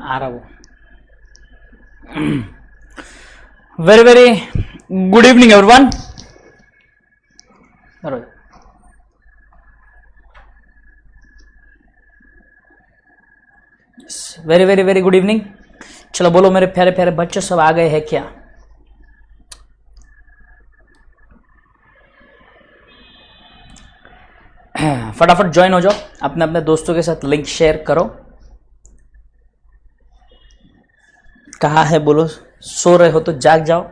आ रहा वो। Very very good evening everyone. Very very very good evening. चलो बोलो मेरे प्यारे प्यारे बच्चों, सब आ गए हैं क्या? फटाफट ज्वाइन हो जाओ, अपने अपने दोस्तों के साथ लिंक शेयर करो। कहाँ है बोलो? सो रहे हो तो जाग जाओ।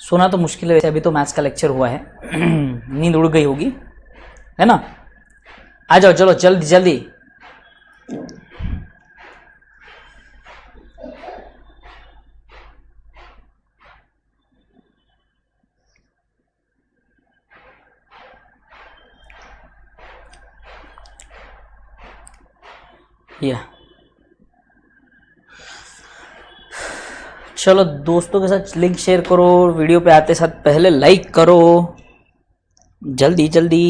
सोना तो मुश्किल है वैसे, अभी तो मैथ्स का लेक्चर हुआ है। नींद उड़ गई होगी, है ना? आ जाओ चलो जल्दी जल्दी। या चलो दोस्तों के साथ लिंक शेयर करो, वीडियो पे आते साथ पहले लाइक करो, जल्दी जल्दी।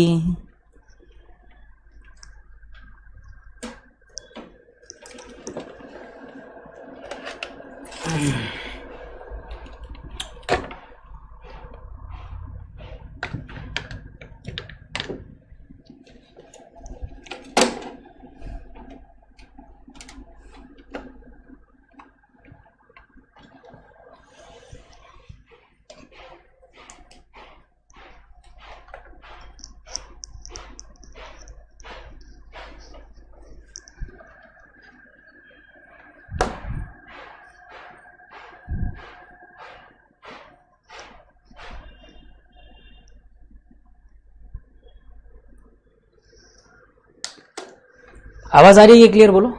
आवाज आ रही है क्लियर? बोलो।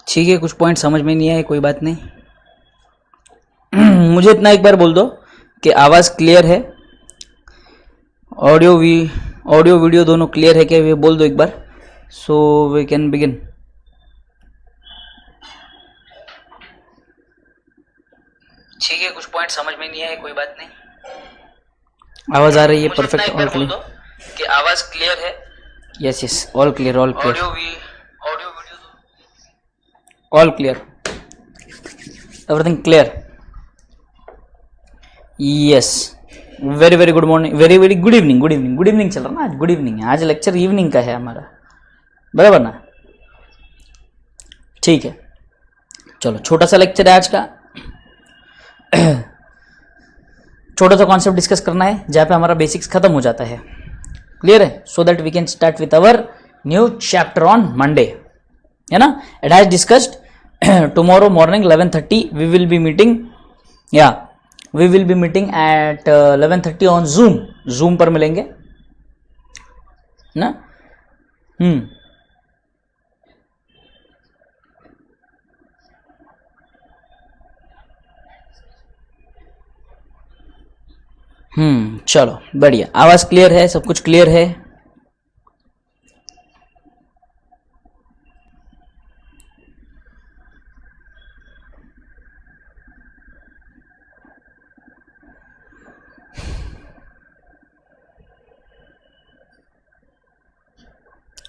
ठीक है, कुछ पॉइंट समझ में नहीं आए, कोई बात नहीं। मुझे इतना एक बार बोल दो कि आवाज़ क्लियर है, ऑडियो वीडियो दोनों क्लियर है क्या? ये बोल दो एक बार, सो वी कैन बिगिन। ठीक है, कुछ पॉइंट समझ में नहीं आए, कोई बात नहीं। आवाज़ आ रही है? परफेक्ट, ऑल क्लियर कि आवाज़ क्लियर है? Yes yes, all clear, all clear, audio video all clear, everything clear. Yes, very very good morning, very very good evening, good evening, good evening चल रहा ना, आज गुड इवनिंग है, आज lecture evening का है हमारा, बराबर ना? ठीक है, चलो छोटा सा लेक्चर है आज का। छोटा सा कॉन्सेप्ट डिस्कस करना है जहाँ पे हमारा बेसिक्स खत्म हो जाता है, क्लियर है? So that we can start with our new chapter on Monday, है ना? It has discussed tomorrow morning 11:30 we will be meeting, we will be meeting at 11:30 on zoom पर मिलेंगे ना। चलो बढ़िया, आवाज क्लियर है, सब कुछ क्लियर है?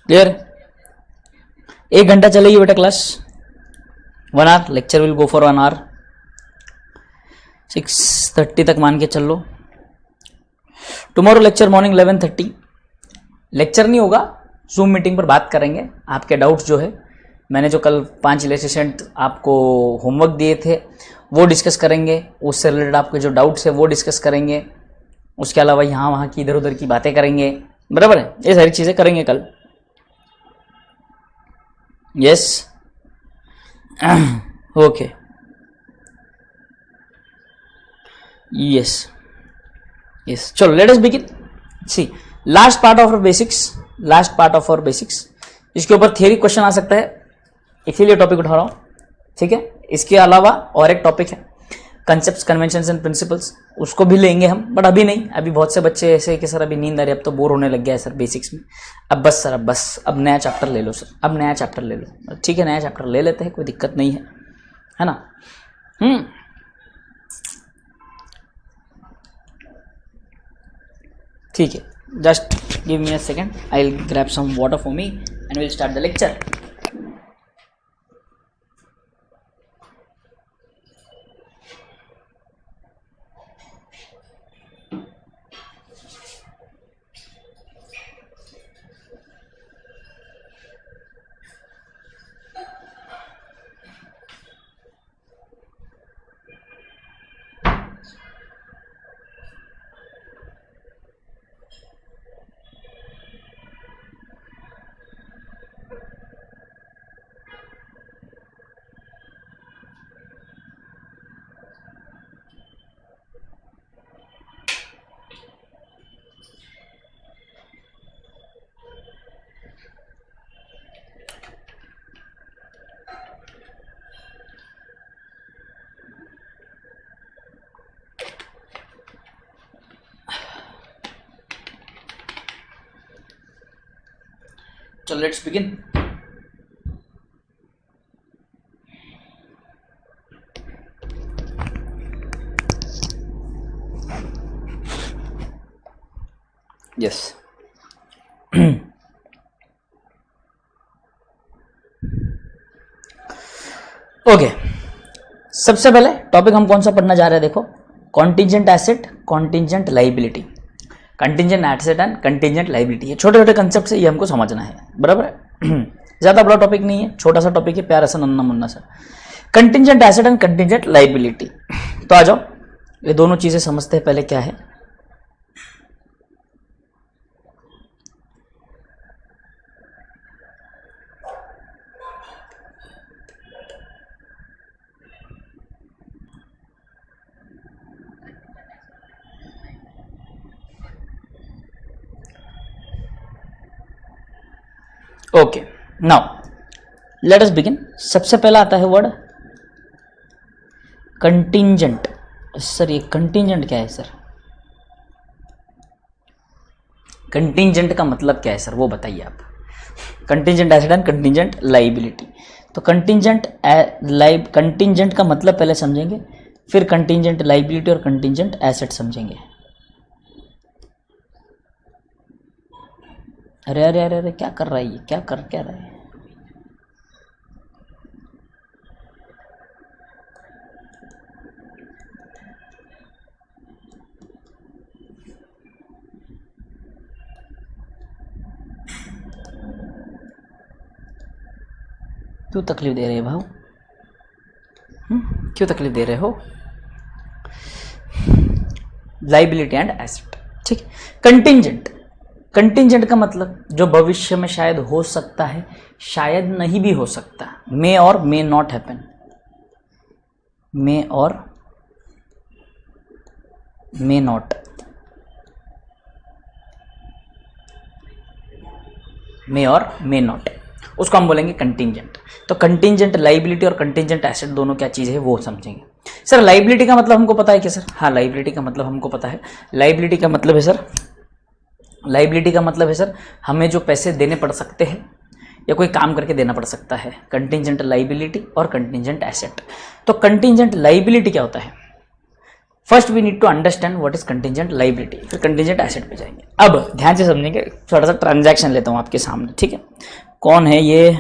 क्लियर? 1 घंटा चलेगी बेटा class, 1 hour lecture will go for 1 hour, 6:30 तक मान के चल लो। टुमारो लेक्चर मॉर्निंग 11:30, लेक्चर नहीं होगा, जूम मीटिंग पर बात करेंगे। आपके डाउट्स जो है, मैंने जो कल 5 इलस्ट्रेशन आपको होमवर्क दिए थे वो डिस्कस करेंगे, उससे रिलेटेड आपके जो डाउट्स है वो डिस्कस करेंगे। उसके अलावा यहाँ वहाँ की इधर उधर की बातें करेंगे, बराबर है? ये सारी चीज़ें करेंगे कल। यस, ओके, यस यस, चलो let us begin. See last part of basics, last part of और बेसिक्स, इसके ऊपर थियरी क्वेश्चन आ सकता है, इसीलिए टॉपिक उठा रहा हूं, ठीक है। इसके अलावा और एक टॉपिक है कंसेप्ट्स, कन्वेंशंस एंड प्रिंसिपल्स, उसको भी लेंगे हम, बट अभी नहीं। अभी बहुत से बच्चे ऐसे कि सर अभी नींद आ रही है, अब तो बोर होने लग गया है सर बेसिक्स में, अब बस सर, अब बस, अब नया चैप्टर ले लो सर, अब नया चैप्टर ले लो। ठीक है, नया चैप्टर ले लेते हैं, कोई दिक्कत नहीं है ना। ठीक है, just give me a second, I will grab some water for me and will start the lecture. So let's begin. Yes. Okay, सबसे पहले टॉपिक हम कौन सा पढ़ना जा रहे हैं, देखो, contingent asset, contingent liability. Contingent asset and contingent liability, ये छोटे छोटे कंसेप्ट है, ये हमको समझना है, बराबर है। ज्यादा बड़ा टॉपिक नहीं है, छोटा सा टॉपिक है, प्यारा सा नन्ना मुन्ना सा। Contingent asset and contingent liability, तो आ जाओ ये दोनों चीजें समझते हैं पहले क्या है। Okay, now let us begin. सबसे पहला आता है वर्ड कंटिंजेंट। सर ये कंटिंजेंट क्या है सर? कंटिंजेंट का मतलब क्या है सर, वो बताइए आप। Contingent asset and contingent liability, तो कंटिंजेंट का मतलब पहले समझेंगे, फिर कंटिंजेंट लाइबिलिटी और कंटिंजेंट एसेट समझेंगे। अरे अरे अरे अरे, क्या कर रहा है ये, क्या रहा है? क्यों तकलीफ दे रहे हैं भाऊ? क्यों तकलीफ दे रहे हो? लाइबिलिटी एंड एसेट, ठीक। कंटिंजेंट, कंटिंजेंट का मतलब जो भविष्य में शायद हो सकता है, शायद नहीं भी हो सकता, मे or may not happen, may or may not, may or may not, उसको हम बोलेंगे कंटिंजेंट। तो कंटिंजेंट लाइबिलिटी और कंटिंजेंट एसेट दोनों क्या चीज है वो समझेंगे। सर लाइबिलिटी का मतलब हमको पता है क्या सर? हाँ, लाइबिलिटी का मतलब हमको पता है। लाइबिलिटी का मतलब है सर, लाइबिलिटी का मतलब है सर, हमें जो पैसे देने पड़ सकते हैं या कोई काम करके देना पड़ सकता है, कंटिंजेंट लाइबिलिटी और कंटिंजेंट एसेट। तो कंटिंजेंट लाइबिलिटी क्या होता है? First we need to understand what is contingent liability, फिर कंटिंजेंट एसेट पे जाएंगे। अब ध्यान से समझेंगे, थोड़ा सा ट्रांजैक्शन लेता हूं आपके सामने, ठीक है। कौन है ये?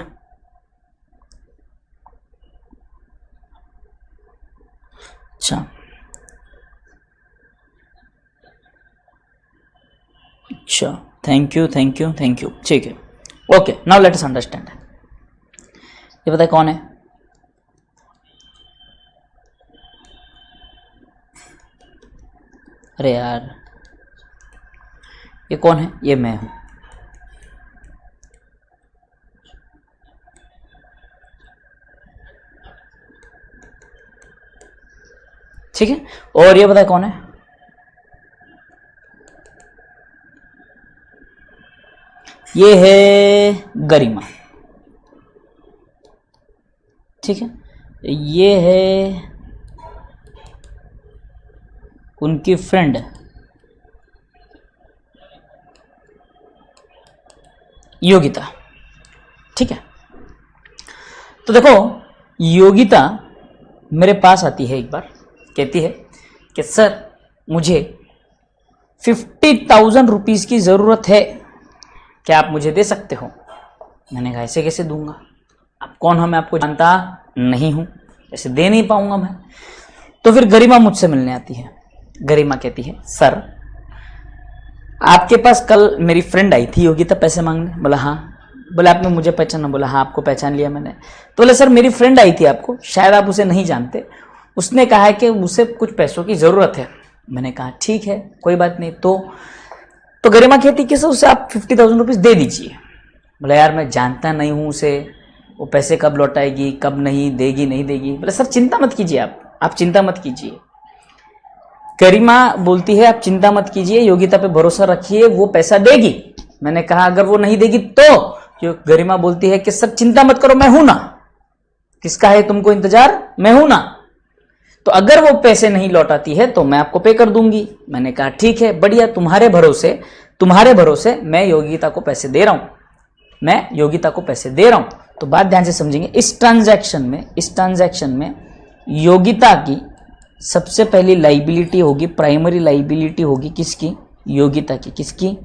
अच्छा अच्छा, thank you thank you thank you, ठीक है। Okay, now let us understand. ये बताए कौन है? अरे यार, ये कौन है? ये मैं हूं, ठीक है। और ये बताए कौन है? ये है गरिमा, ठीक है, ये है उनकी फ्रेंड योगिता, ठीक है। तो देखो योगिता मेरे पास आती है एक बार, कहती है कि सर मुझे 50,000 रुपीज़ की ज़रूरत है, क्या आप मुझे दे सकते हो? मैंने कहा ऐसे कैसे दूंगा, आप कौन हो, मैं आपको जानता नहीं हूं, ऐसे दे नहीं पाऊंगा मैं। तो फिर गरिमा मुझसे मिलने आती है। गरिमा कहती है सर आपके पास कल मेरी फ्रेंड आई थी योगिता पैसे मांगने। बोला हाँ। बोले आपने मुझे पहचाना? बोला हाँ आपको पहचान लिया मैंने। तो बोले सर मेरी फ्रेंड आई थी आपको, शायद आप उसे नहीं जानते, उसने कहा है कि उसे कुछ पैसों की ज़रूरत है। मैंने कहा ठीक है कोई बात नहीं। तो गरिमा कहती कि सर उसे आप 50,000 रुपीज़ दे दीजिए। बोला यार मैं जानता नहीं हूँ उसे, वो पैसे कब लौटाएगी कब नहीं देगी नहीं देगी। बोले सर चिंता मत कीजिए, आप चिंता मत कीजिए। गरिमा बोलती है आप चिंता मत कीजिए, योगिता पे भरोसा रखिए, वो पैसा देगी। मैंने कहा अगर वो नहीं देगी तो? गरिमा बोलती है कि सर चिंता मत करो, मैं हूं ना, किसका है तुमको इंतजार, मैं हूं ना, तो अगर वो पैसे नहीं लौटाती है तो मैं आपको पे कर दूंगी। मैंने कहा ठीक है बढ़िया, तुम्हारे भरोसे मैं योगिता को पैसे दे रहा हूं, तो बात ध्यान से समझेंगे। इस ट्रांजैक्शन में योगिता की सबसे पहली लाइबिलिटी होगी, प्राइमरी लाइबिलिटी होगी किसकी? योगिता की। किसकी?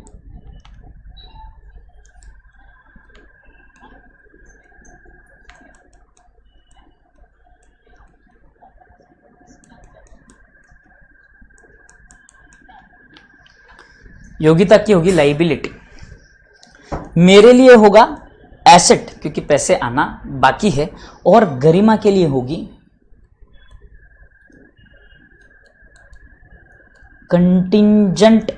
योगिता की होगी लाइबिलिटी। मेरे लिए होगा एसेट, क्योंकि पैसे आना बाकी है, और गरिमा के लिए होगी contingent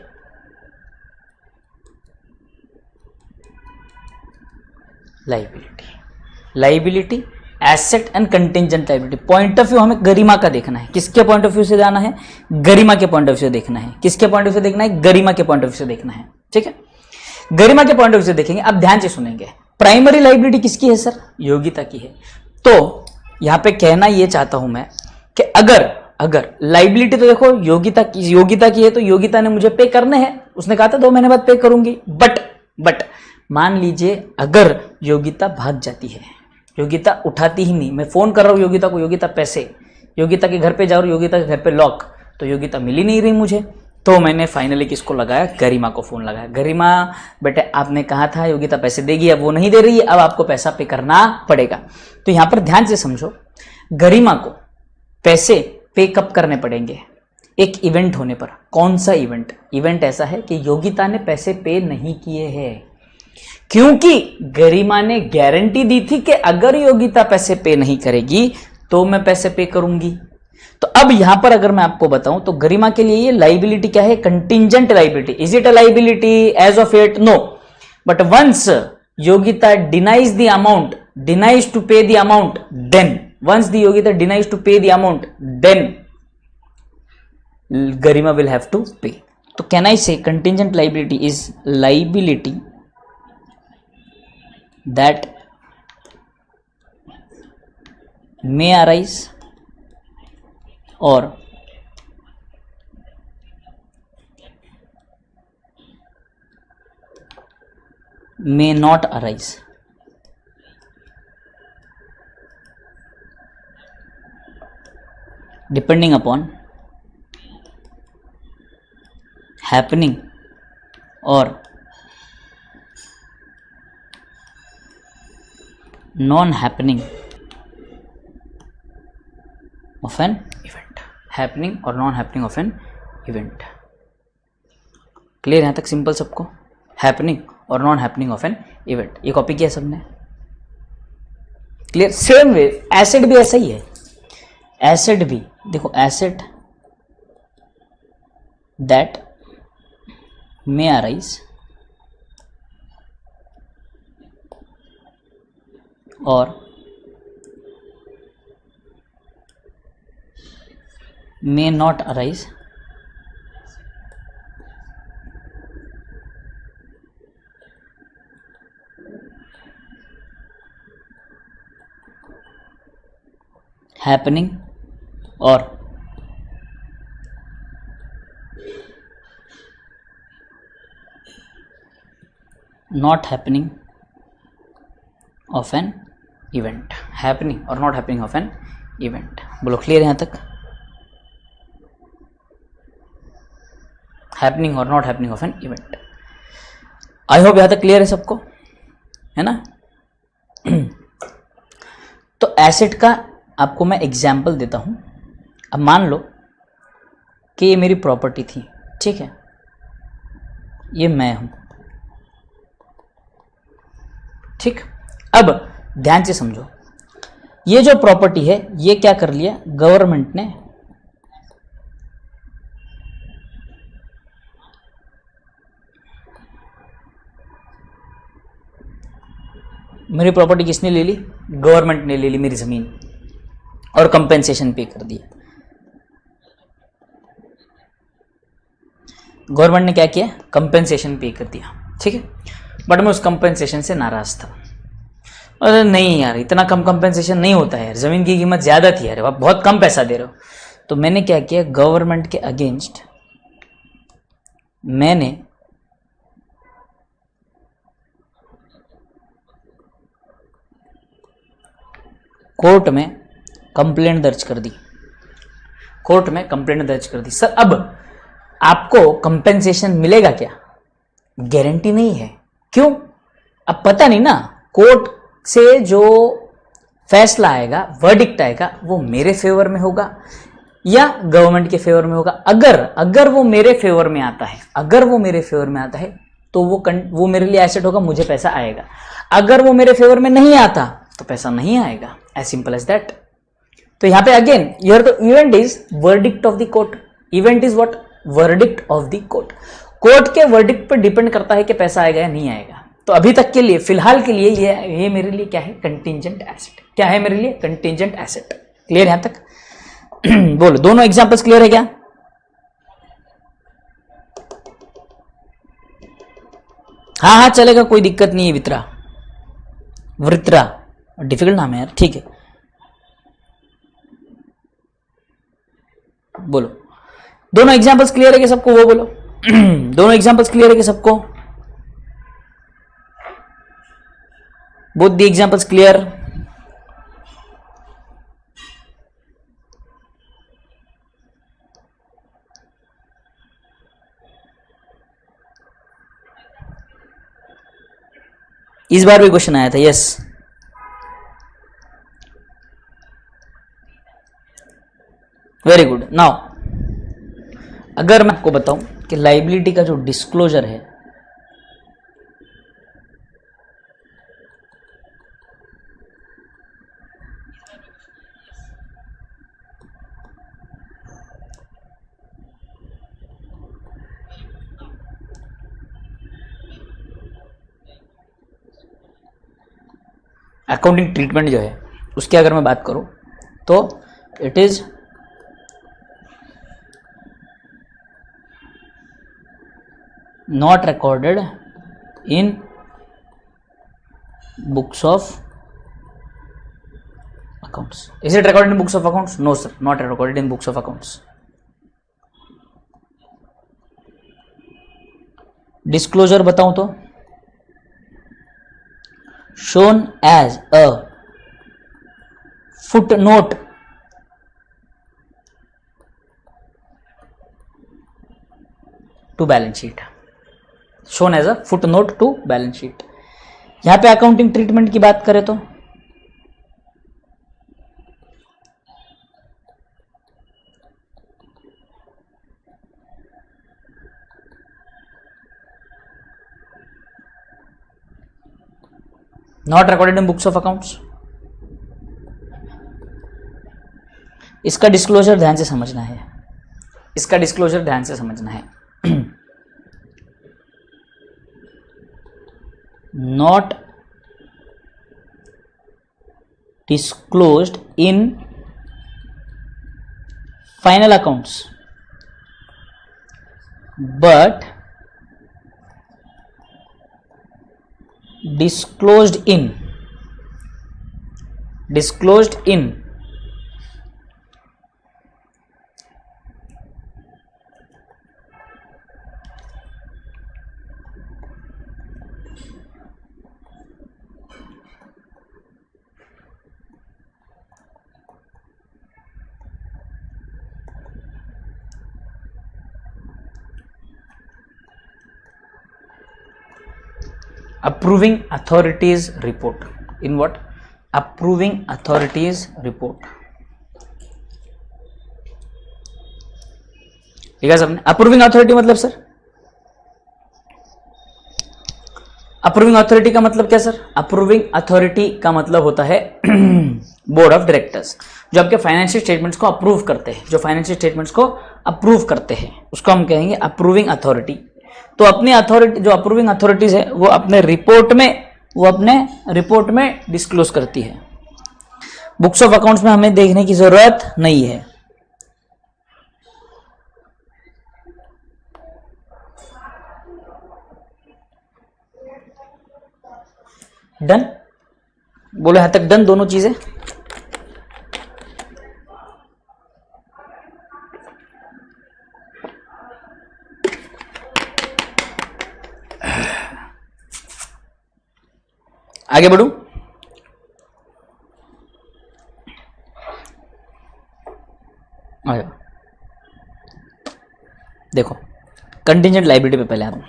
liability, asset and contingent liability. Point of view हमें गरिमा का देखना है। किसके पॉइंट ऑफ व्यू से जाना है? गरिमा के पॉइंट ऑफ व्यू से देखना है। किसके पॉइंट ऑफ व्यू से देखना है? गरिमा के पॉइंट ऑफ व्यू से देखना है, ठीक है। गरिमा के पॉइंट ऑफ व्यू से देखेंगे। अब ध्यान से सुनेंगे, प्राइमरी लाइबिलिटी किसकी है सर? योगिता की है। तो यहां पे कहना ये चाहता हूं मैं कि अगर लाइबिलिटी तो देखो योगिता की है, तो योगिता ने मुझे पे करने हैं, उसने कहा था 2 महीने बाद पे करूंगी। बट मान लीजिए अगर योगिता भाग जाती है, योगिता उठाती ही नहीं, मैं फोन कर रहा हूं योगिता को, योगिता पैसे, योगिता के घर पे जा रहा हूं, योगिता के घर पे लॉक, तो योगिता मिल ही नहीं रही मुझे। तो मैंने फाइनली किसको लगाया? गरिमा को फोन लगाया। गरिमा बेटे आपने कहा था योगिता पैसे देगी, अब वो नहीं दे रही है, अब आपको पैसा पे करना पड़ेगा। तो यहां पर ध्यान से समझो, गरिमा को पैसे पे कब करने पड़ेंगे? एक इवेंट होने पर। कौन सा इवेंट? इवेंट ऐसा है कि योगिता ने पैसे पे नहीं किए हैं, क्योंकि गरिमा ने गारंटी दी थी कि अगर योगिता पैसे पे नहीं करेगी तो मैं पैसे पे करूंगी। तो अब यहां पर अगर मैं आपको बताऊं तो गरिमा के लिए ये लाइबिलिटी क्या है? Contingent liability. Is it a liability as of at? No. But once Yogita denies the amount, denies to pay the amount, then once the Yogita denies to pay the amount, then Garima will have to pay. So can I say contingent liability is liability that may arise or may not arise depending upon happening or non-happening of an event. Happening or non-happening of an event. Clear यहां तक? Simple सबको? Happening or non happening of an event, ये copy किया सबने? Clear? Same way asset भी ऐसा ही है। Asset भी देखो, asset that may arise or may not arise happening or not happening of an event, happening or not happening of an event. बोलो clear यहां तक? Happening or not happening of an event. I hope यहां तक clear है सबको, है ना? तो एसेट का आपको मैं एग्जाम्पल देता हूं। अब मान लो कि ये मेरी प्रॉपर्टी थी, ठीक है, ये मैं हूं, ठीक। अब ध्यान से समझो, ये जो प्रॉपर्टी है ये क्या कर लिया गवर्नमेंट ने, मेरी प्रॉपर्टी किसने ले ली? गवर्नमेंट ने ले ली मेरी जमीन और कंपेंसेशन पे कर दिया। गवर्नमेंट ने क्या किया? कंपेंसेशन पे कर दिया, ठीक है। बट मैं उस कंपेंसेशन से नाराज था। अरे नहीं यार, इतना कम कंपेंसेशन नहीं होता है यार, जमीन की कीमत ज्यादा थी यार, आप बहुत कम पैसा दे रहे हो। तो मैंने क्या किया, गवर्नमेंट के अगेंस्ट मैंने कोर्ट में कंप्लेंट दर्ज कर दी, कोर्ट में कंप्लेंट दर्ज कर दी। सर अब आपको कंपेंसेशन मिलेगा क्या? गारंटी नहीं है। क्यों? अब पता नहीं ना, कोर्ट से जो फैसला आएगा, वर्डिक्ट आएगा, वो मेरे फेवर में होगा या गवर्नमेंट के फेवर में होगा। अगर वो मेरे फेवर में आता है, अगर वो मेरे फेवर में आता है तो वो मेरे लिए एसेट होगा, मुझे पैसा आएगा। अगर वो मेरे फेवर में नहीं आता तो पैसा नहीं आएगा, एज सिंपल एज दैट। तो यहां पे again here the event is verdict of the court. Event is what? Verdict of the court. Court के वर्डिक्ट पर डिपेंड करता है कि पैसा आएगा या नहीं आएगा। तो अभी तक के लिए, फिलहाल के लिए ये मेरे लिए क्या है? Contingent asset. क्या है मेरे लिए? Contingent asset. क्लियर यहां तक? बोलो, दोनों एग्जांपल्स क्लियर है क्या? हाँ हाँ चलेगा, कोई दिक्कत नहीं है। वृत्रा डिफिकल्ट नाम है यार, ठीक है। बोलो, दोनों एग्जांपल्स क्लियर है कि सबको? वो बोलो दोनों एग्जांपल्स क्लियर है कि सबको? both the examples clear? इस बार भी क्वेश्चन आया था, यस। Very good. नाउ अगर मैं आपको बताऊं कि लाइबिलिटी का जो डिस्क्लोजर है, अकाउंटिंग ट्रीटमेंट जो है उसकी अगर मैं बात करूं तो it is not recorded in books of accounts. Is it recorded in books of accounts? No sir, not recorded in books of accounts. Disclosure बताऊं तो shown as a footnote to balance sheet, shown as a footnote to balance sheet। यहां पे accounting treatment की बात करें तो not recorded in books of accounts. इसका disclosure ध्यान से समझना है, इसका डिस्क्लोजर ध्यान से समझना है। Not disclosed in final accounts but disclosed in approving authorities report, in what? Approving authorities report, ठीक है सबने? अप्रूविंग अथॉरिटी मतलब सर, अप्रूविंग अथॉरिटी का मतलब क्या सर? अप्रूविंग अथॉरिटी का मतलब होता है बोर्ड ऑफ डायरेक्टर्स, जो आपके फाइनेंशियल स्टेटमेंट्स को अप्रूव करते हैं, जो फाइनेंशियल स्टेटमेंट्स को अप्रूव करते हैं उसको हम कहेंगे अप्रूविंग अथॉरिटी। तो अपनी अथॉरिटी, जो अप्रूविंग अथॉरिटीज है वो अपने रिपोर्ट में डिस्क्लोज करती है। बुक्स ऑफ अकाउंट्स में हमें देखने की जरूरत नहीं है। डन? बोलो यहां तक डन दोनों चीजें? आगे बढ़ू? देखो कंटिंजेंट लायबिलिटी पे पहले आता हूं।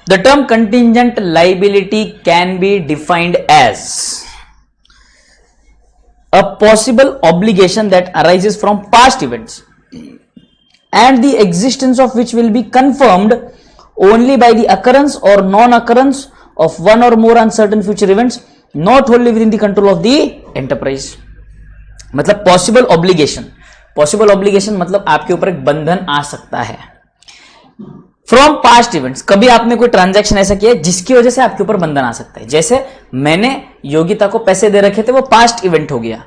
The term contingent liability can be defined as a possible obligation that arises from past events and the existence of which will be confirmed only by the occurrence or non-occurrence of one or more uncertain future events not wholly within the control of the enterprise। मतलब possible obligation मतलब आपके ऊपर एक बंधन आ सकता है from past events. कभी आपने कोई ट्रांजैक्शन ऐसा किया जिसकी वजह से आपके ऊपर बंधन आ सकता है। जैसे मैंने योगिता को पैसे दे रखे थे, वो पास्ट इवेंट हो गया,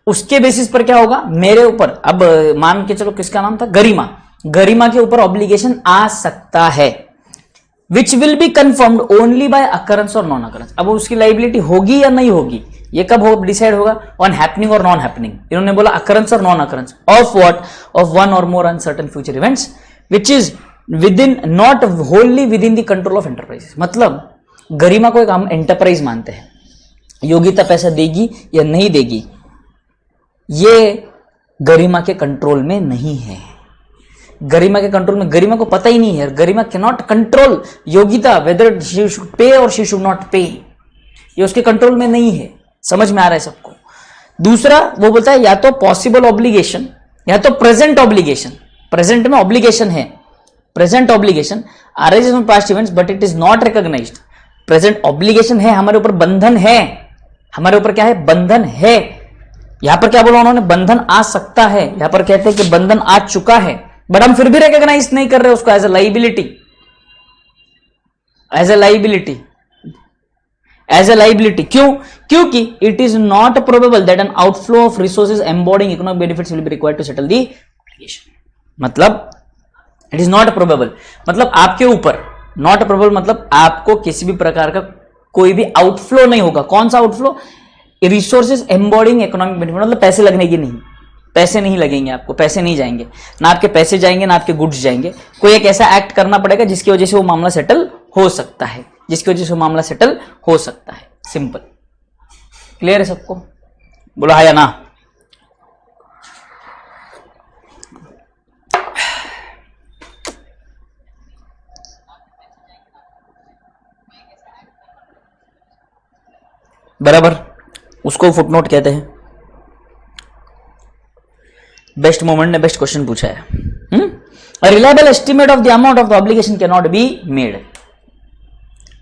उसके बेसिस पर क्या होगा मेरे ऊपर, अब मान के चलो किसका नाम था, गरिमा के ऊपर ऑब्लिगेशन आ सकता है which will be confirmed only by occurrence or non occurrence. अब उसकी लाइबिलिटी होगी या नहीं होगी ये कब हो डिसाइड होगा, on happening or non happening. इन्होंने बोला occurrence or non occurrence of what, of one or more uncertain future events which is within not wholly with in the control of enterprise. मतलब गरिमा को एक हम एंटरप्राइज मानते हैं, योगिता पैसा देगी या नहीं देगी ये गरिमा के कंट्रोल में नहीं है। गरिमा के कंट्रोल में, गरिमा को पता ही नहीं है, Garima can not control Yogita whether she should pay or she should not पे, ये उसके कंट्रोल में नहीं है। समझ में आ रहा है सबको? दूसरा वो बोलता है या तो पॉसिबल ऑब्लिगेशन या तो प्रेजेंट ऑब्लिगेशन। प्रेजेंट में ऑब्लिगेशन है, present obligation arises from past events but it is not recognised. Present obligation है, हमारे ऊपर बंधन है, हमारे ऊपर क्या है, बंधन है। यहां पर क्या बोला उन्होंने, बंधन आ सकता है, यहां पर कहते हैं कि बंधन आ चुका है बट हम फिर भी रिकॉग्नाइज नहीं कर रहे उसको as a liability, as a liability, as a liability. क्यों? क्योंकि it is not probable that an outflow of resources embodying economic benefits will be required to settle the obligation. मतलब इट इज नॉट प्रोबेबल, मतलब आपके ऊपर, not probable मतलब आपको किसी भी प्रकार का कोई भी आउटफ्लो नहीं होगा। कौन सा outflow? Resources embodying economic benefit, मतलब पैसे लगने की नहीं, पैसे नहीं लगेंगे आपको, पैसे नहीं जाएंगे, ना आपके पैसे जाएंगे ना आपके गुड्स जाएंगे। कोई एक ऐसा एक्ट करना पड़ेगा जिसकी वजह से वो मामला सेटल हो सकता है, जिसकी वजह से वो मामला सेटल हो सकता है। सिंपल, क्लियर है सबको? बोलो हाँ या ना? बराबर, उसको फुटनोट कहते हैं। बेस्ट मोमेंट ने बेस्ट क्वेश्चन पूछा है। A reliable estimate of the amount of the obligation cannot be made।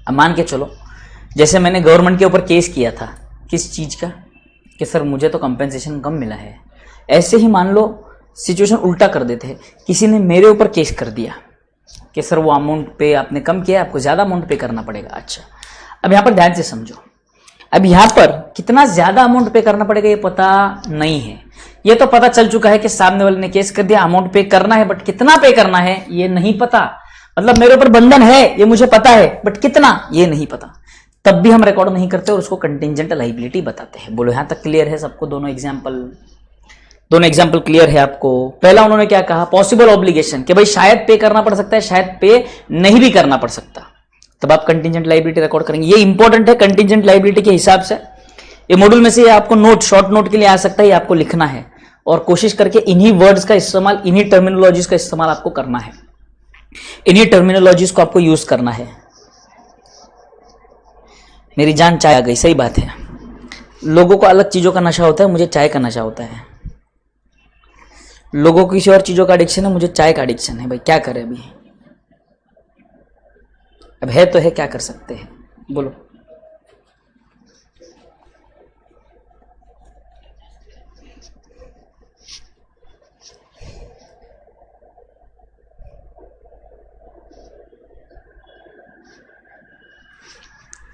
अब मान के चलो जैसे मैंने गवर्नमेंट के ऊपर केस किया था, किस चीज का, कि सर मुझे तो कंपेंसेशन कम मिला है। ऐसे ही मान लो सिचुएशन उल्टा कर देते हैं, किसी ने मेरे ऊपर केस कर दिया कि सर वो अमाउंट पे आपने कम किया, आपको ज्यादा अमाउंट पे करना पड़ेगा। अच्छा, अब यहां पर ध्यान से समझो, अब यहां पर कितना ज्यादा अमाउंट पे करना पड़ेगा ये पता नहीं है। ये तो पता चल चुका है कि सामने वाले ने केस कर दिया, अमाउंट पे करना है, बट कितना पे करना है ये नहीं पता। मतलब मेरे ऊपर बंधन है ये मुझे पता है, बट कितना ये नहीं पता, तब भी हम रिकॉर्ड नहीं करते और उसको कंटिंजेंट लायबिलिटी बताते हैं। बोलो यहां तक क्लियर है सबको? दोनों एग्जाम्पल क्लियर है आपको? पहला उन्होंने क्या कहा, पॉसिबल ऑब्लिगेशन, कि भाई शायद पे करना पड़ सकता है, शायद पे नहीं भी करना पड़ सकता, तब आप कंटिंजेंट लायबिलिटी रिकॉर्ड करेंगे। ये इंपॉर्टेंट है कंटिंजेंट लायबिलिटी के हिसाब से। ये मॉड्यूल में से ये आपको नोट, शॉर्ट नोट के लिए आ सकता है, ये आपको लिखना है और कोशिश करके इन्हीं वर्ड्स का इस्तेमाल, इन्हीं टर्मिनोलॉजीज का इस्तेमाल आपको करना है। इन्हीं टर्मिनोलॉजीज को आपको यूज करना है। मेरी जान चाय आ गई, सही बात है। लोगों को अलग चीजों का नशा होता है, मुझे चाय का नशा होता है। लोगों को किसी और चीजों का एडिक्शन है, मुझे चाय का एडिक्शन है। भाई क्या करें अभी, अब है तो है, क्या कर सकते हैं, बोलो।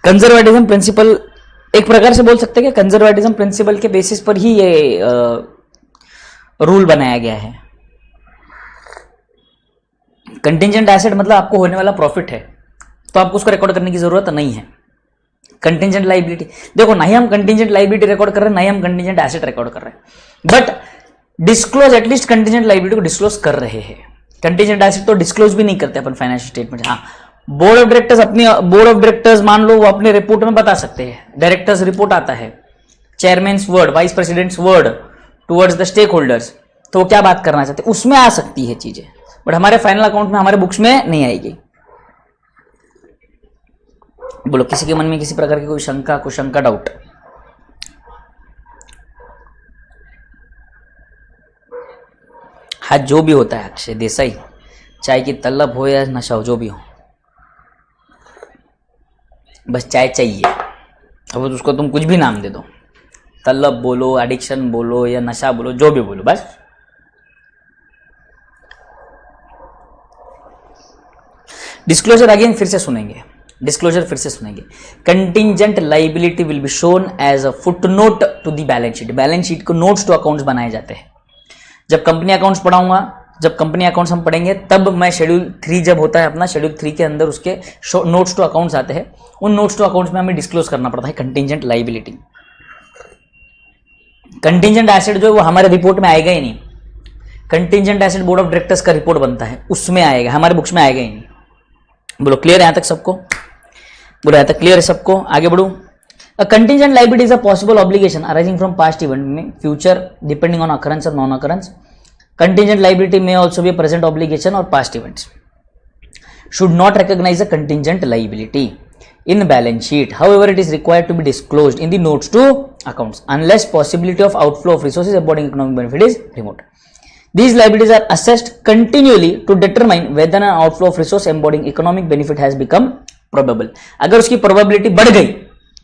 कंजर्वेटिज्म प्रिंसिपल, एक प्रकार से बोल सकते हैं कि कंजर्वेटिज्म प्रिंसिपल के बेसिस पर ही ये रूल बनाया गया है। कंटिंजेंट एसेट मतलब आपको होने वाला प्रॉफिट है, तो आपको उसको रिकॉर्ड करने की जरूरत नहीं है। कंटिंजेंट लाइबिलिटी, देखो ना ही हम कंटिंजेंट लाइबिलिटी रिकॉर्ड कर रहे हैं, ना ही हम कंटिंजेंट एसेट रिकॉर्ड कर रहे हैं, but disclose at least contingent liability को डिस्क्लोज कर रहे हैं। कंटिंजेंट एसेट तो डिस्क्लोज भी नहीं करते अपन फाइनेंशियल स्टेटमेंट। हाँ, बोर्ड ऑफ डायरेक्टर्स, अपनी बोर्ड ऑफ डायरेक्टर्स मान लो, वो अपने रिपोर्ट में बता सकते हैं। डायरेक्टर्स रिपोर्ट आता है, chairman's word, vice president's word towards the stakeholders, तो वो क्या बात करना चाहते हैं उसमें आ सकती है चीजें, बट हमारे फाइनल अकाउंट में, हमारे बुक्स में नहीं आएगी। बोलो, किसी के मन में किसी प्रकार की कोई शंका, कुशंका, डाउट? हाँ, जो भी होता है अक्षय देसाई, चाय की तलब हो या नशा हो, जो भी हो, बस चाय चाहिए। अब उसको तुम कुछ भी नाम दे दो, तलब बोलो, एडिक्शन बोलो या नशा बोलो, जो भी बोलो, बस। डिस्क्लोजर अगेन फिर से सुनेंगे, डिस्क्लोजर फिर से सुनेंगे। Contingent liability will be shown as a footnote to the balance sheet. Balance sheet को नोट्स टू अकाउंट्स बनाए जाते हैं। जब कंपनी अकाउंट्स पढ़ाऊंगा, जब कंपनी अकाउंट्स हम पढ़ेंगे, तब मैं शेड्यूल 3 जब होता है अपना, शेड्यूल 3 के अंदर उसके नोट्स टू अकाउंट्स आते हैं। उन नोट्स टू अकाउंट्स में हमें डिस्क्लोज करना पड़ता है कंटिंजेंट लाइबिलिटी। कंटिंजेंट एसेट जो है वो हमारे रिपोर्ट में आएगा ही नहीं। Contingent asset board of directors का रिपोर्ट बनता है, उसमें आएगा, हमारे बुक्स में आएगा ही नहीं। बोलो क्लियर है यहां तक सबको? बोलो यहां तक क्लियर है सबको? आगे बढ़ू। A contingent liability is a possible obligation arising from past event में future depending on occurrence or non-occurrence. Contingent liability may also be a present obligation or past events. Should not recognize a contingent liability in balance sheet. However, it is required to be disclosed in the notes to accounts unless possibility of outflow of resources embodying economic benefit is remote. These liabilities are assessed continually to determine whether an outflow of resource embodying economic benefit has become probable. अगर उसकी probability बढ़ गई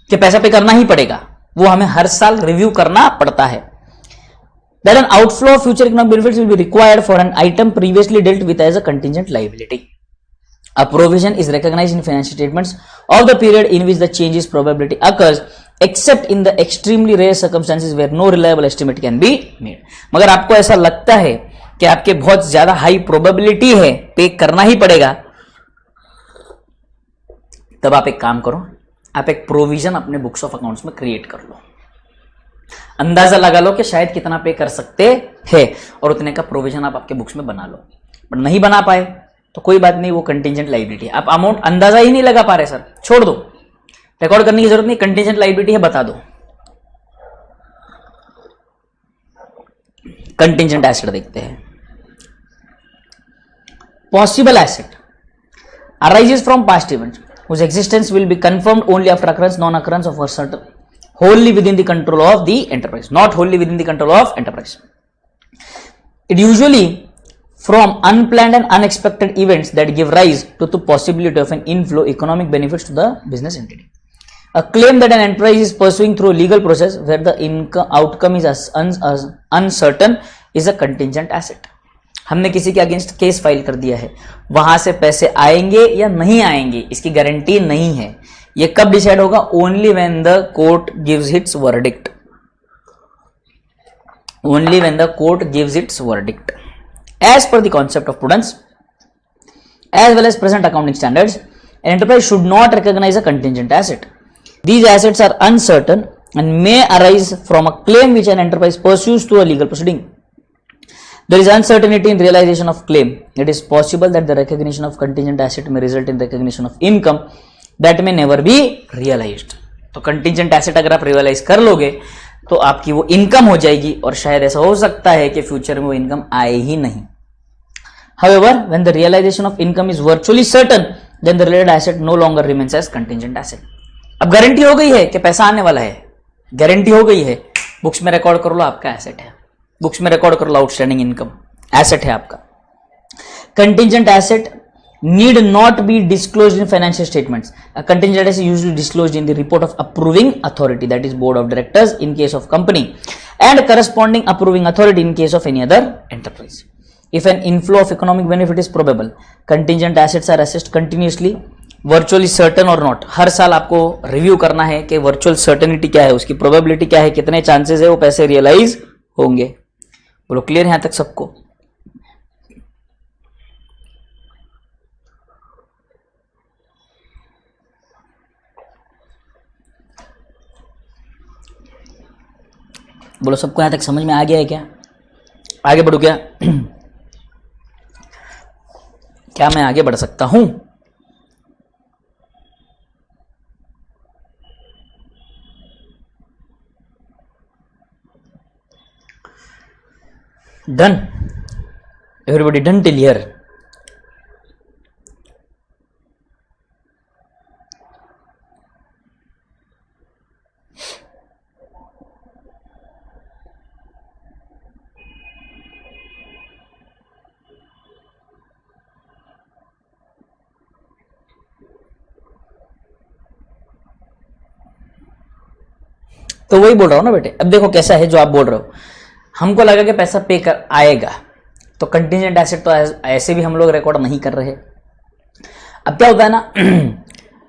कि पैसा पे करना ही पड़ेगा, वो हमें हर साल रिव्यू करना पड़ता है। Then an outflow of future economic benefits will be required for an item previously dealt with as a contingent liability. A provision is recognized in financial statements of the period in which the change's probability occurs, except in the extremely rare circumstances where no reliable estimate can be made. मगर आपको ऐसा लगता है कि आपके बहुत ज्यादा high probability है, पे करना ही पड़ेगा, तब आप एक काम करो, आप एक प्रोविजन अपने बुक्स ऑफ अकाउंट्स में क्रिएट कर लो। अंदाजा लगा लो कि शायद कितना पे कर सकते हैं और उतने का प्रोविजन आप आपके बुक्स में बना लो। बट नहीं बना पाए तो कोई बात नहीं, वो कंटिंजेंट लाइबिलिटी। आप अमाउंट अंदाजा ही नहीं लगा पा रहे सर, छोड़ दो, रिकॉर्ड करने की जरूरत नहीं, कंटिंजेंट लाइबिलिटी है, बता दो। कंटिंजेंट एसेट देखते हैं। Possible asset arises from past events whose existence will be confirmed only after occurrence, non-occurrence of a certain, wholly within the control of the enterprise, not wholly within the control of enterprise. It usually from unplanned and unexpected events that give rise to the possibility of an inflow economic benefits to the business entity. A claim that an enterprise is pursuing through a legal process where the outcome is uncertain is a contingent asset. हमने किसी के against case file कर दिया है, वहां से पैसे आएंगे या नहीं आएंगे इसकी गारंटी नहीं है। ये कब डिसाइड होगा? Only when the court gives its verdict, only when the court gives its verdict. As per the concept of prudence as well as present accounting standards, an enterprise should not recognize a contingent asset. These assets are uncertain and may arise from a claim which an enterprise pursues through a legal proceeding. There is uncertainty in realization of claim. It is possible that the recognition of contingent asset may result in recognition of income that may never be realized. तो contingent asset अगर आप realise कर लोगे तो आपकी वो income हो जाएगी और शायद ऐसा हो सकता है कि फ्यूचर में वो इनकम आए ही नहीं। However, when the realization of income is virtually certain, then the related asset no longer remains as contingent asset. अब गारंटी हो गई है कि पैसा आने वाला है, गारंटी हो गई है, बुक्स में रिकॉर्ड कर लो, आपका एसेट है, बुक्स में रिकॉर्ड कर लो, आउटस्टैंडिंग इनकम एसेट है आपका. Contingent asset need not be disclosed in financial statements. A contingent asset is usually disclosed in the report of approving authority, that is board of directors in case of company, and corresponding approving authority in case of any other enterprise. If an inflow of economic benefit is probable, contingent assets are assessed continuously, virtually certain or not. हर साल आपको review करना है कि virtual certainty क्या है, उसकी probability क्या है, कितने चांसेस है वो पैसे रियलाइज होंगे. बोलो क्लियर यहां तक सबको? बोलो सबको यहां तक समझ में आ गया है क्या? आगे बढ़ू क्या? क्या मैं आगे बढ़ सकता हूं? Done? Everybody done till here? तो वही बोल रहा हूं ना बेटे. अब देखो कैसा है जो आप बोल रहे हो, हमको लगा कि पैसा पे कर आएगा, तो कंटिजेंट एसेट तो ऐसे भी हम लोग रिकॉर्ड नहीं कर रहे. अब क्या होता है ना,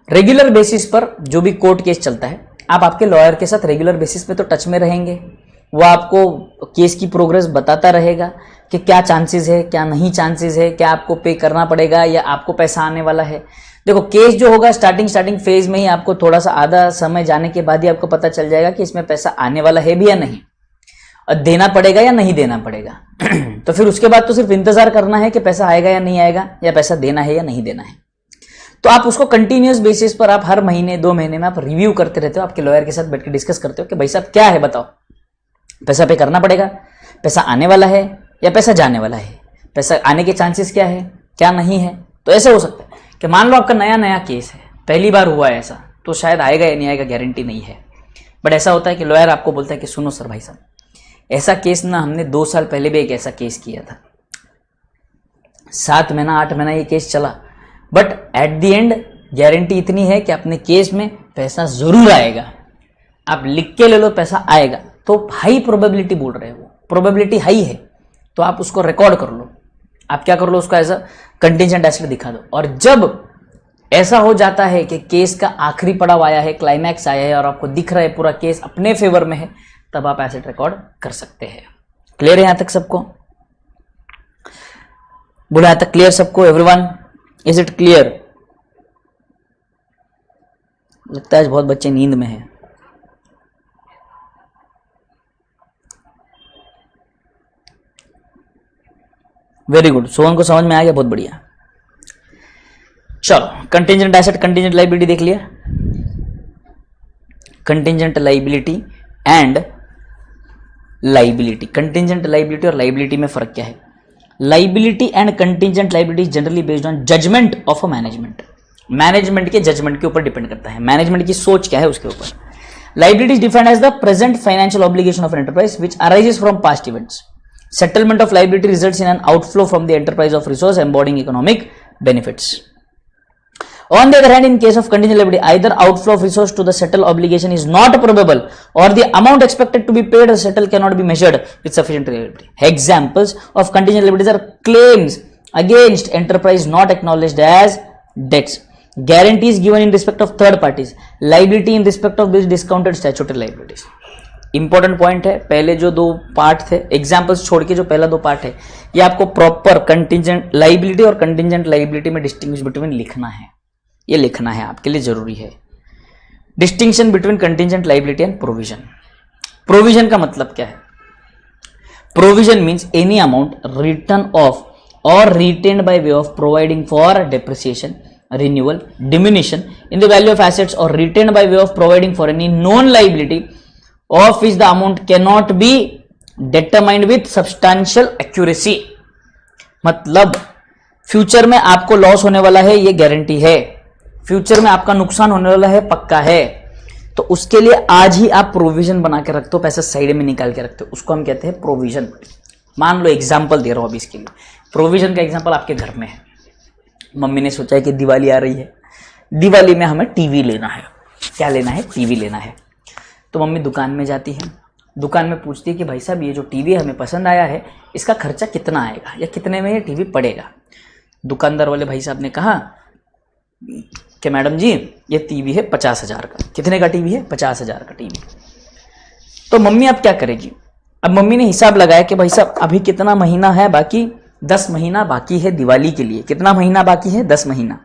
रेगुलर बेसिस पर जो भी कोर्ट केस चलता है, आप आपके लॉयर के साथ रेगुलर बेसिस पे तो टच में रहेंगे, वो आपको केस की प्रोग्रेस बताता रहेगा कि क्या चांसेस है, क्या नहीं चांसेस है, क्या आपको पे करना पड़ेगा या आपको पैसा आने वाला है. देखो केस जो होगा स्टार्टिंग फेज में ही आपको थोड़ा सा आधा समय जाने के बाद ही आपको पता चल जाएगा कि इसमें पैसा आने वाला है भी या नहीं, और देना पड़ेगा या नहीं देना पड़ेगा. तो फिर उसके बाद तो सिर्फ इंतजार करना है कि पैसा आएगा या नहीं आएगा, या पैसा देना है या नहीं देना है. तो आप उसको कंटिन्यूअस बेसिस पर आप हर महीने 2 महीने में आप रिव्यू करते रहते हो, आपके लॉयर के साथ बैठ के डिस्कस करते हो कि भाई साहब क्या है बताओ, पैसा पे करना पड़ेगा, पैसा आने वाला है या पैसा जाने वाला है, पैसा आने के चांसेस क्या है, क्या नहीं है. तो ऐसे हो सकता है कि मान लो आपका नया केस है, पहली बार हुआ है ऐसा, तो शायद आएगा या नहीं आएगा गारंटी नहीं है. बट ऐसा होता है कि लॉयर आपको बोलता है कि सुनो सर भाई साहब, ऐसा केस ना हमने 2 साल पहले भी एक ऐसा केस किया था, 7 महीना 8 महीना ये केस चला, but at the end guarantee इतनी है कि अपने केस में पैसा जरूर आएगा, आप लिख के ले लो पैसा आएगा. तो हाई प्रोबेबिलिटी बोल रहे हो, प्रोबेबिलिटी हाई है, तो आप उसको रिकॉर्ड कर लो, आप क्या कर लो उसका ऐसा कंटिजेंट एसेट दिखा दो. और जब ऐसा हो जाता है कि केस का आखिरी पड़ाव आया है, क्लाइमैक्स आया है और आपको दिख रहा है पूरा केस अपने फेवर में है, तब आप एसेट रिकॉर्ड कर सकते हैं. क्लियर है यहां तक सबको? बोला यहां तक क्लियर सबको? Everyone is it clear? लगता है आज बहुत बच्चे नींद में हैं. वेरी गुड, सोहन को समझ में आ गया, बहुत बढ़िया. चलो कंटिजेंट एसेट कंटिजेंट लाइबिलिटी देख लिया. Contingent liability and liability, contingent liability और लाइबिलिटी में फर्क क्या है? Liability and contingent liability generally based on judgement of a management. Management के जजमेंट के ऊपर डिपेंड करता है, मैनेजमेंट की सोच क्या है उसके ऊपर. Liability is defined as the present financial obligation of an enterprise which arises from past events. Settlement of liability results in an outflow from the enterprise of resource embodying economic benefits. On the other hand, in case of contingent liability, either outflow of resource to the settle obligation is not probable, or the amount expected to be paid or settle cannot be measured with sufficient reliability. Examples of contingent liabilities are claims against enterprise not acknowledged as debts, guarantees given in respect of third parties, liability in respect of these discounted statutory liabilities. Important point है, पहले जो 2 part थे, examples छोड़ के जो पहला 2 part है, ये आपको प्रॉपर कंटिजेंट लाइबिलिटी और कंटिजेंट लाइबिलिटी में डिस्टिंग्विश बिटवीन लिखना है, ये लिखना है आपके लिए जरूरी है. Distinction between contingent liability and provision. Provision का मतलब क्या है? Provision means any amount written off or retained by way of providing for depreciation, renewal, diminution in the value of assets or retained by way of providing for any known liability of which the amount cannot be determined with substantial accuracy. मतलब future में आपको loss होने वाला है, ये guarantee है। Future में आपका नुकसान होने वाला है, पक्का है। तो उसके लिए आज ही आप प्रोविजन बना के रखते हो, पैसा साइड में निकाल के रखते हो, उसको हम कहते हैं प्रोविजन। मान लो एग्जाम्पल दे रहा हूं अभी इसके लिए, प्रोविजन का एग्जाम्पल आपके घर में है। मम्मी ने सोचा है कि दिवाली आ रही है, दिवाली में हमें टीवी लेना है। क्या लेना है? टीवी लेना है। तो मम्मी दुकान में जाती है, दुकान में पूछती है कि भाई साहब ये जो टीवी हमें पसंद आया है, इसका खर्चा कितना आएगा या कितने में ये टीवी पड़ेगा। दुकानदार वाले भाई साहब ने कहा कि मैडम जी ये टीवी है 50,000 का। कितने का टीवी है? 50,000 का टीवी। तो मम्मी अब क्या करेगी? अब मम्मी ने हिसाब लगाया कि भाई साहब अभी कितना महीना है बाकी, 10 महीना बाकी है दिवाली के लिए। कितना महीना बाकी है? 10 महीना।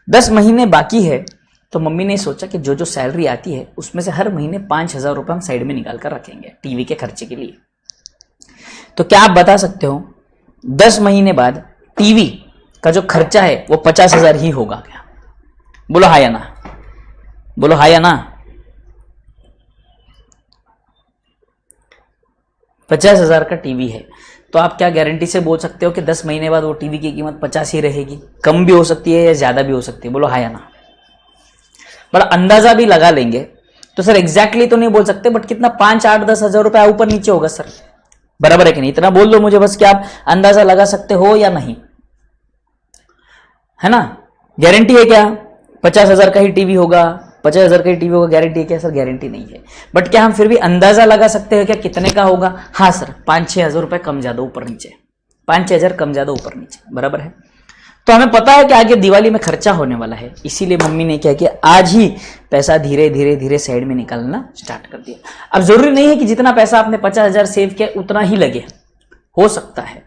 10 महीने बाकी है। तो मम्मी ने सोचा कि जो जो सैलरी आती है उसमें से हर महीने 5,000 रुपये हम साइड में निकाल कर रखेंगे टीवी के खर्चे के लिए। तो क्या आप बता सकते हो 10 महीने बाद टीवी का जो खर्चा है वो 50,000 ही होगा क्या? बोलो हाँ या ना, बोलो हाँ या ना। 50,000 का टीवी है तो आप क्या गारंटी से बोल सकते हो कि 10 महीने बाद वो टीवी की कीमत 50 ही रहेगी? कम भी हो सकती है या ज्यादा भी हो सकती है, बोलो हाँ या ना। बड़ा अंदाजा भी लगा लेंगे तो सर एग्जैक्टली तो नहीं बोल सकते, बट कितना 5, 8, 10,000 रुपया ऊपर नीचे होगा सर, बराबर है कि नहीं? इतना बोल दो मुझे बस कि आप अंदाजा लगा सकते हो या नहीं, है ना? गारंटी है क्या 50,000 का ही टीवी होगा? 50,000 का ही टीवी होगा, गारंटी है क्या सर? गारंटी नहीं है। बट क्या हम फिर भी अंदाजा लगा सकते हैं क्या कितने का होगा? हाँ सर, 5-6 रुपए कम ज्यादा ऊपर नीचे, 5-6 कम ज्यादा ऊपर नीचे, बराबर है। तो हमें पता है कि आगे दिवाली में खर्चा होने वाला है, इसीलिए मम्मी ने क्या किया, आज ही पैसा धीरे धीरे धीरे साइड में निकालना स्टार्ट कर दिया। अब जरूरी नहीं है कि जितना पैसा आपने 50,000 सेव किया उतना ही लगे। हो सकता है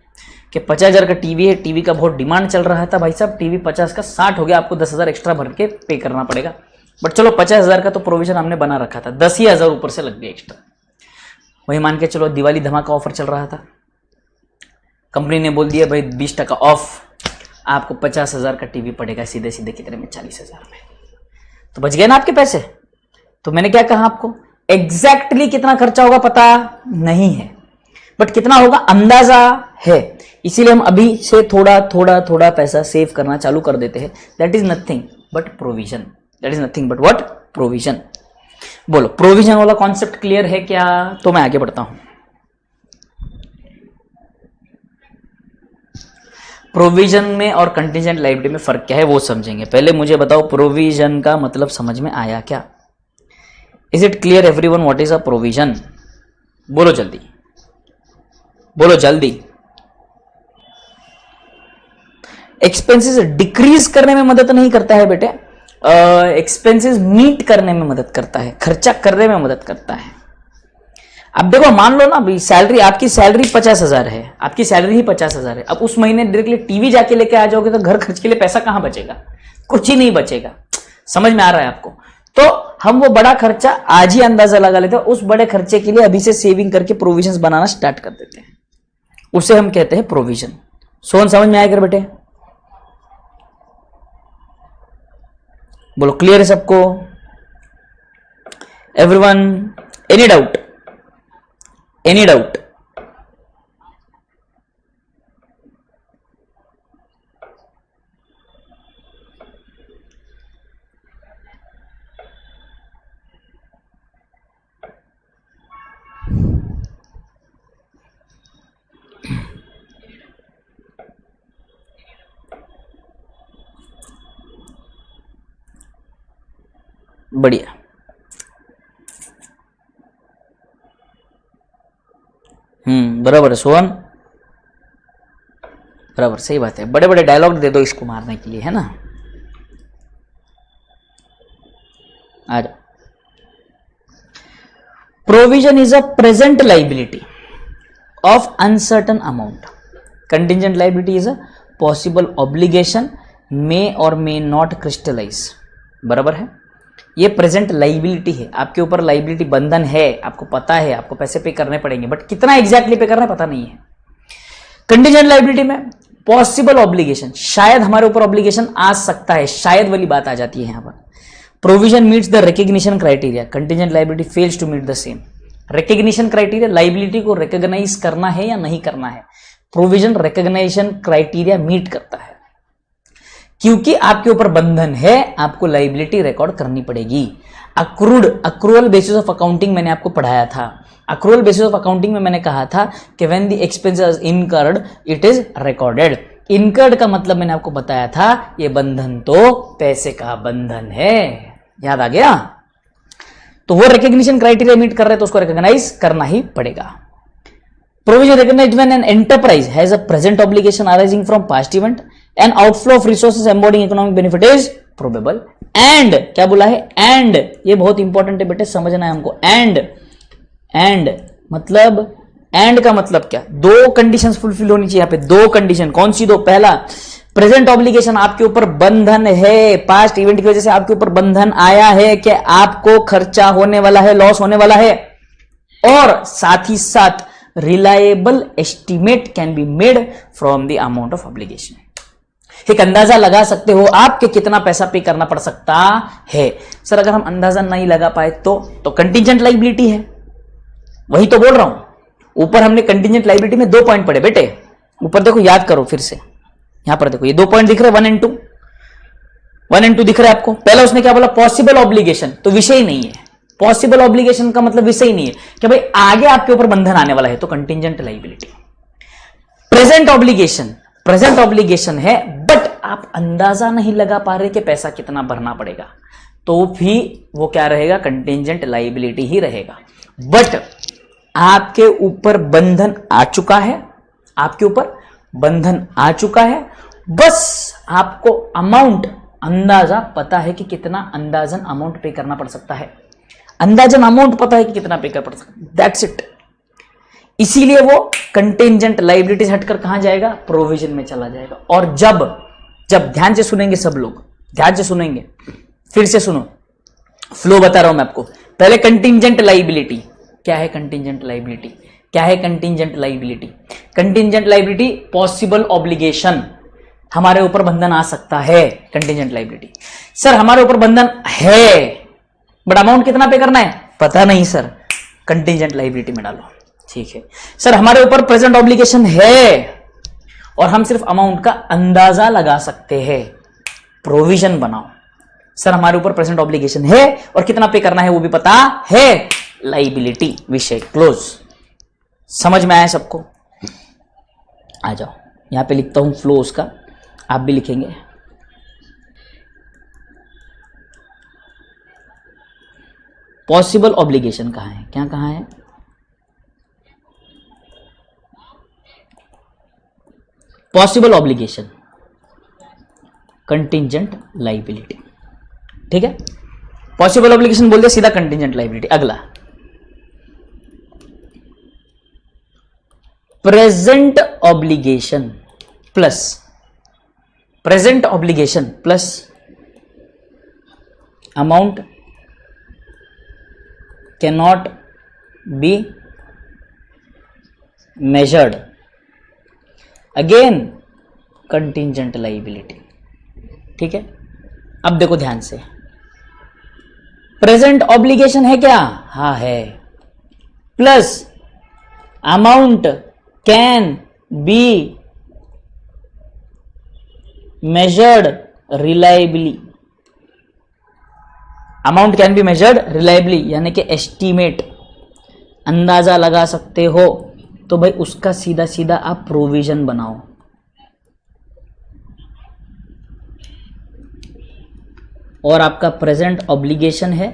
कि 50,000 का टीवी है, टीवी का बहुत डिमांड चल रहा था, भाई साहब टीवी 50 का 60 हो गया, आपको 10,000 एक्स्ट्रा भर के पे करना पड़ेगा। बट चलो 50,000 का तो प्रोविजन हमने बना रखा था, 10,000 ऊपर से लग गया एक्स्ट्रा। वही मान के चलो दिवाली धमाका ऑफर चल रहा था, कंपनी ने बोल दिया भाई 20% ऑफ, आपको 50,000 का टीवी पड़ेगा सीधे सीधे कितने में? 40,000 में। तो बच गए ना आपके पैसे। तो मैंने क्या कहा आपको, एग्जैक्टली कितना खर्चा होगा पता नहीं है, बट कितना होगा अंदाजा है। इसीलिए हम अभी से थोड़ा थोड़ा थोड़ा पैसा सेव करना चालू कर देते हैं। That is nothing but provision, that is nothing but what? Provision. बोलो प्रोविजन वाला कॉन्सेप्ट क्लियर है क्या? तो मैं आगे बढ़ता हूं। प्रोविजन में और कंटीजेंट लायबिलिटी में फर्क क्या है वो समझेंगे। पहले मुझे बताओ प्रोविजन का मतलब समझ में आया क्या? Is it clear everyone what is a provision? बोलो जल्दी, बोलो जल्दी। एक्सपेंसेस डिक्रीज करने में मदद नहीं करता है बेटे, एक्सपेंसेस मीट करने में मदद करता है, खर्चा करने में मदद करता है। अब देखो मान लो ना भाई सैलरी, आपकी सैलरी 50,000 है, आपकी सैलरी ही 50,000 है। अब उस महीने डायरेक्टली टीवी जाके लेके आ जाओगे तो घर खर्च के लिए पैसा कहां बचेगा? कुछ ही नहीं बचेगा। समझ में आ रहा है आपको? तो हम वो बड़ा खर्चा आज ही अंदाजा लगा लेते हैं, उस बड़े खर्चे के लिए अभी से सेविंग करके प्रोविजन बनाना स्टार्ट कर देते हैं, उसे हम कहते हैं प्रोविजन। सोन समझ में आया कर बेटे? बोलो क्लियर है सबको? Everyone any doubt? Any doubt? बढ़िया। बराबर है सोहन, बराबर, सही बात है। बड़े बड़े डायलॉग दे दो इसको मारने के लिए, है ना? आ जाओ। Provision is a present liability of uncertain amount. Contingent liability is a possible obligation may or may not crystallise. बराबर है? ये प्रेजेंट लाइबिलिटी है, आपके ऊपर लाइबिलिटी बंधन है, आपको पता है आपको पैसे पे करने पड़ेंगे, बट कितना एग्जैक्टली पे करना है पता नहीं है। कंटीजेंट लाइबिलिटी में पॉसिबल ऑब्लिगेशन, शायद हमारे ऊपर ऑब्लिगेशन आ सकता है, शायद वाली बात आ जाती है यहां पर। Provision meets the recognition criteria, contingent liability fails to meet the same. Recognition criteria, liability को रिकॉग्नाइज करना है या नहीं करना है, प्रोविजन रिकग्नाइजेशन क्राइटेरिया मीट करता है। क्योंकि आपके ऊपर बंधन है, आपको लाइबिलिटी रिकॉर्ड करनी पड़ेगी। अक्रूअल बेसिस ऑफ अकाउंटिंग मैंने आपको पढ़ाया था। अक्रूअल बेसिस ऑफ अकाउंटिंग में मैंने कहा था कि when the expenses incurred it is recorded. Incurred का मतलब मैंने आपको बताया था, ये बंधन तो पैसे का बंधन है। याद आ गया? तो वो रिकॉग्निशन क्राइटेरिया मीट कर रहे हैं तो उसको रिकॉग्नाइज करना ही पड़ेगा। Provision recognized when an enterprise has a present obligation arising from past event and outflow of resources embodying economic benefit is probable and क्या बोला है? and ये बहुत इंपॉर्टेंट है बेटे, समझना है हमको। and मतलब and का मतलब क्या? दो कंडीशंस फुलफिल होनी चाहिए यहाँ पे। दो कंडीशन कौन सी दो? पहला, प्रेजेंट ऑब्लिगेशन, आपके ऊपर बंधन है, पास्ट इवेंट की वजह से आपके ऊपर बंधन आया है कि आपको खर्चा होने वाला है, लॉस होने वाला है, और साथ ही साथ reliable estimate can be made from the amount of obligation. एक अंदाजा लगा सकते हो आप कि कितना पैसा पे करना पड़ सकता है। सर अगर हम अंदाजा नहीं लगा पाए तो कंटीजेंट लाइबिलिटी है। वही तो बोल रहा हूं। ऊपर हमने कंटीजेंट लाइबिलिटी में 2 पॉइंट पढ़े बेटे, ऊपर देखो, याद करो फिर से। यहां पर देखो ये 2 पॉइंट दिख रहे, 1 and 2, 1 and 2 दिख रहे आपको। पहला उसने क्या बोला? पॉसिबल ऑब्लिगेशन, तो विषय नहीं है। पॉसिबल ऑब्लिगेशन का मतलब विषय नहीं है कि भाई आगे आपके ऊपर बंधन आने वाला है, तो कंटीजेंट लाइबिलिटी। प्रेजेंट ऑब्लिगेशन है बट आप अंदाजा नहीं लगा पा रहे कि पैसा कितना भरना पड़ेगा, तो भी वो क्या रहेगा? कंटीजेंट लाइबिलिटी ही रहेगा। बट आपके ऊपर बंधन आ चुका है, आपके ऊपर बंधन आ चुका है, बस आपको अमाउंट अंदाजा पता है कि कितना अंदाजन अमाउंट पे करना पड़ सकता है। अंदाजन अमाउंट पता है कि कितना पे कर पड़ सकता है, दैट्स इट। इसीलिए वो कंटेंजेंट लाइबिलिटी से हटकर कहां जाएगा? प्रोविजन में चला जाएगा। और जब ध्यान से सुनेंगे, सब लोग ध्यान से सुनेंगे, फिर से सुनो, फ्लो बता रहा हूं मैं आपको। पहले कंटिंजेंट लाइबिलिटी क्या है? कंटिंजेंट लाइबिलिटी क्या है? Contingent liability, contingent liability possible obligation, हमारे ऊपर बंधन आ सकता है। कंटिंजेंट लाइबिलिटी, सर हमारे ऊपर बंधन है बट अमाउंट कितना पे करना है पता नहीं सर, कंटिंजेंट लाइबिलिटी में डालो। ठीक है सर, हमारे ऊपर प्रेजेंट ऑब्लिगेशन है और हम सिर्फ अमाउंट का अंदाजा लगा सकते हैं, प्रोविजन बनाओ। सर हमारे ऊपर प्रेजेंट ऑब्लिगेशन है और कितना पे करना है वो भी पता है, लाइबिलिटी, विषय क्लोज। समझ में आया सबको? आ जाओ, यहां पे लिखता हूं फ्लो उसका, आप भी लिखेंगे। पॉसिबल ऑब्लिगेशन कहां है? क्या कहां है? Possible obligation, contingent liability. ठीक है, पॉसिबल ऑब्लिगेशन बोल दिया, सीधा कंटिंजेंट लाइबिलिटी। अगला, present obligation plus amount cannot be measured, again contingent liability। ठीक है, अब देखो ध्यान से, प्रेजेंट ऑब्लिगेशन है क्या? हाँ है, plus amount can be measured reliably, amount can be measured reliably यानी कि एस्टीमेट, अंदाजा लगा सकते हो, तो भाई उसका सीधा सीधा आप प्रोविजन बनाओ। और आपका प्रेजेंट ऑब्लिगेशन है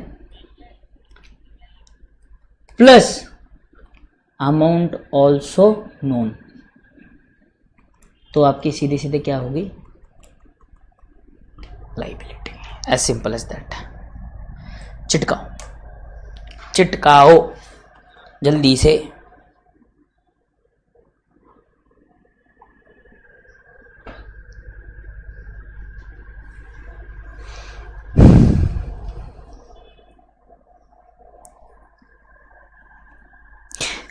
प्लस अमाउंट ऑल्सो नोन, तो आपकी सीधे सीधे क्या होगी? Liability. As simple as that. चिटकाओ जल्दी से।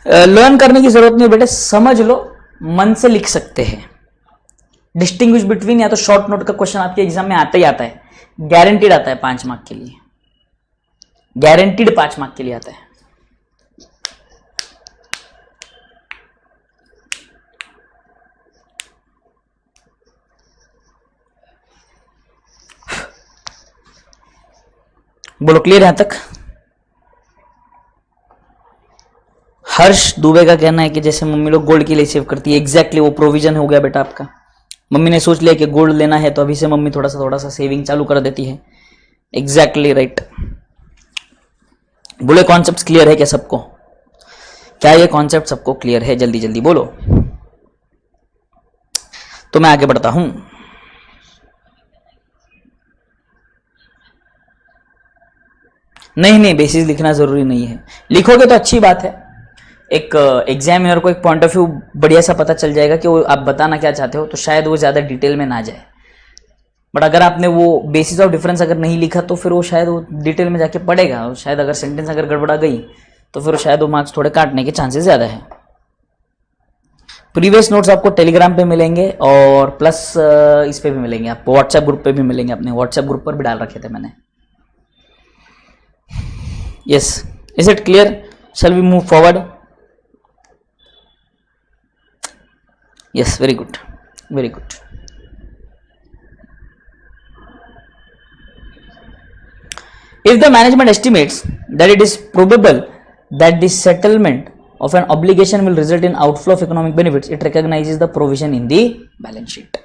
लर्न करने की जरूरत नहीं बेटे, समझ लो, मन से लिख सकते हैं। डिस्टिंग्विश बिटवीन या तो शॉर्ट नोट का क्वेश्चन आपके एग्जाम में आता ही आता है, गारंटीड आता है 5 मार्क के लिए, गारंटीड 5 मार्क के लिए आता है। बोलो क्लियर यहां तक? हर्ष दुबे का कहना है कि जैसे मम्मी लोग गोल्ड के लिए सेव करती है, एग्जैक्टली वो प्रोविजन हो गया बेटा आपका। मम्मी ने सोच लिया कि गोल्ड लेना है तो अभी से मम्मी थोड़ा सा सेविंग चालू कर देती है। Exactly right. बोले कॉन्सेप्ट क्लियर है क्या सबको? क्या ये कॉन्सेप्ट सबको क्लियर है? जल्दी जल्दी बोलो तो मैं आगे बढ़ता हूं। नहीं बेसिस लिखना जरूरी नहीं है, लिखोगे तो अच्छी बात है। एक एग्जामिनर को एक पॉइंट ऑफ व्यू बढ़िया सा पता चल जाएगा कि वो आप बताना क्या चाहते हो, तो शायद वो ज्यादा डिटेल में ना जाए। बट अगर आपने वो बेसिस ऑफ डिफरेंस अगर नहीं लिखा तो फिर वो शायद वो डिटेल में जाके पढ़ेगा, और शायद अगर सेंटेंस अगर गड़बड़ा गई तो फिर शायद वो मार्क्स थोड़े काटने के चांसेस ज्यादा है। प्रीवियस नोट्स आपको टेलीग्राम पे मिलेंगे और प्लस इस पे भी मिलेंगे, आपको व्हाट्सएप ग्रुप पे भी मिलेंगे। अपने व्हाट्सएप ग्रुप पर भी डाल रखे थे मैंने। Yes, is it clear? Shall we move forward? Yes, very good, very good. If the management estimates that it is probable that the settlement of an obligation will result in outflow of economic benefits, it recognizes the provision in the balance sheet.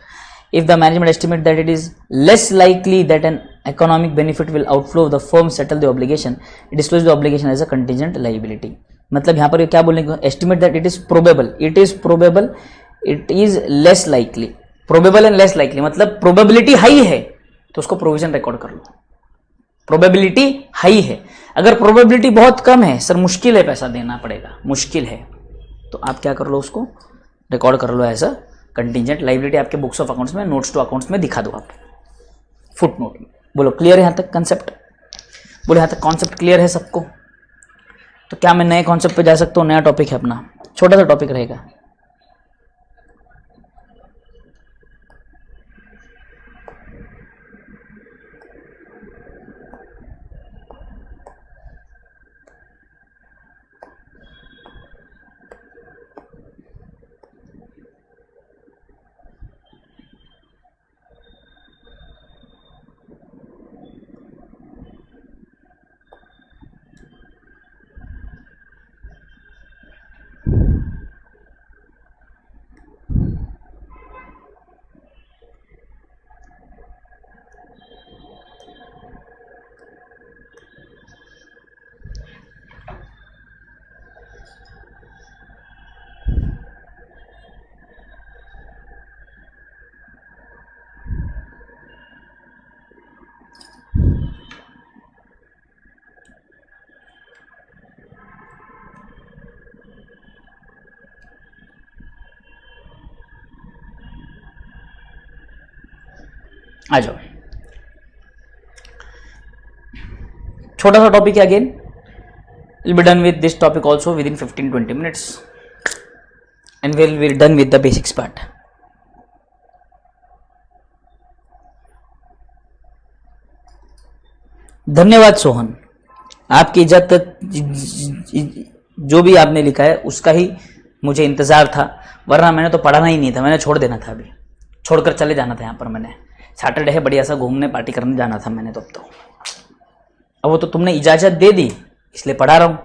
If the management estimates that it is less likely that an economic benefit will outflow, the firm settle the obligation, it discloses the obligation as a contingent liability. मतलब यहाँ पर क्या बोलेंगे? Estimate that it is probable, it is probable, it is less likely. Probable and less likely मतलब probability high है तो उसको provision record कर लो। प्रोबेबिलिटी हाई है, अगर प्रोबेबिलिटी बहुत कम है, सर मुश्किल है पैसा देना पड़ेगा, मुश्किल है, तो आप क्या कर लो, उसको रिकॉर्ड कर लो एज अ कंटीजेंट लाइबिलिटी। आपके बुक्स ऑफ अकाउंट्स में, नोट्स टू अकाउंट्स में दिखा दो आप, फुट नोट में। बोलो क्लियर है यहां तक कंसेप्ट? बोलो यहां तक कॉन्सेप्ट क्लियर है सबको? तो क्या मैं नए कॉन्सेप्ट पे जा सकता हूँ? नया टॉपिक है अपना, छोटा सा टॉपिक रहेगा। आ जाओ, छोटा सा टॉपिक है again, will be done with this topic also with in 15-20 minutes and will be done with the basics part. धन्यवाद सोहन, आपकी इज्जत, जो भी आपने लिखा है उसका ही मुझे इंतजार था, वरना मैंने तो पढ़ाना ही नहीं था, मैंने छोड़ देना था, अभी छोड़कर चले जाना था। यहाँ पर मैंने सैटरडे है, बढ़िया सा घूमने पार्टी करने जाना था मैंने तो। अब वो तो तुमने इजाजत दे दी इसलिए पढ़ा रहा हूं,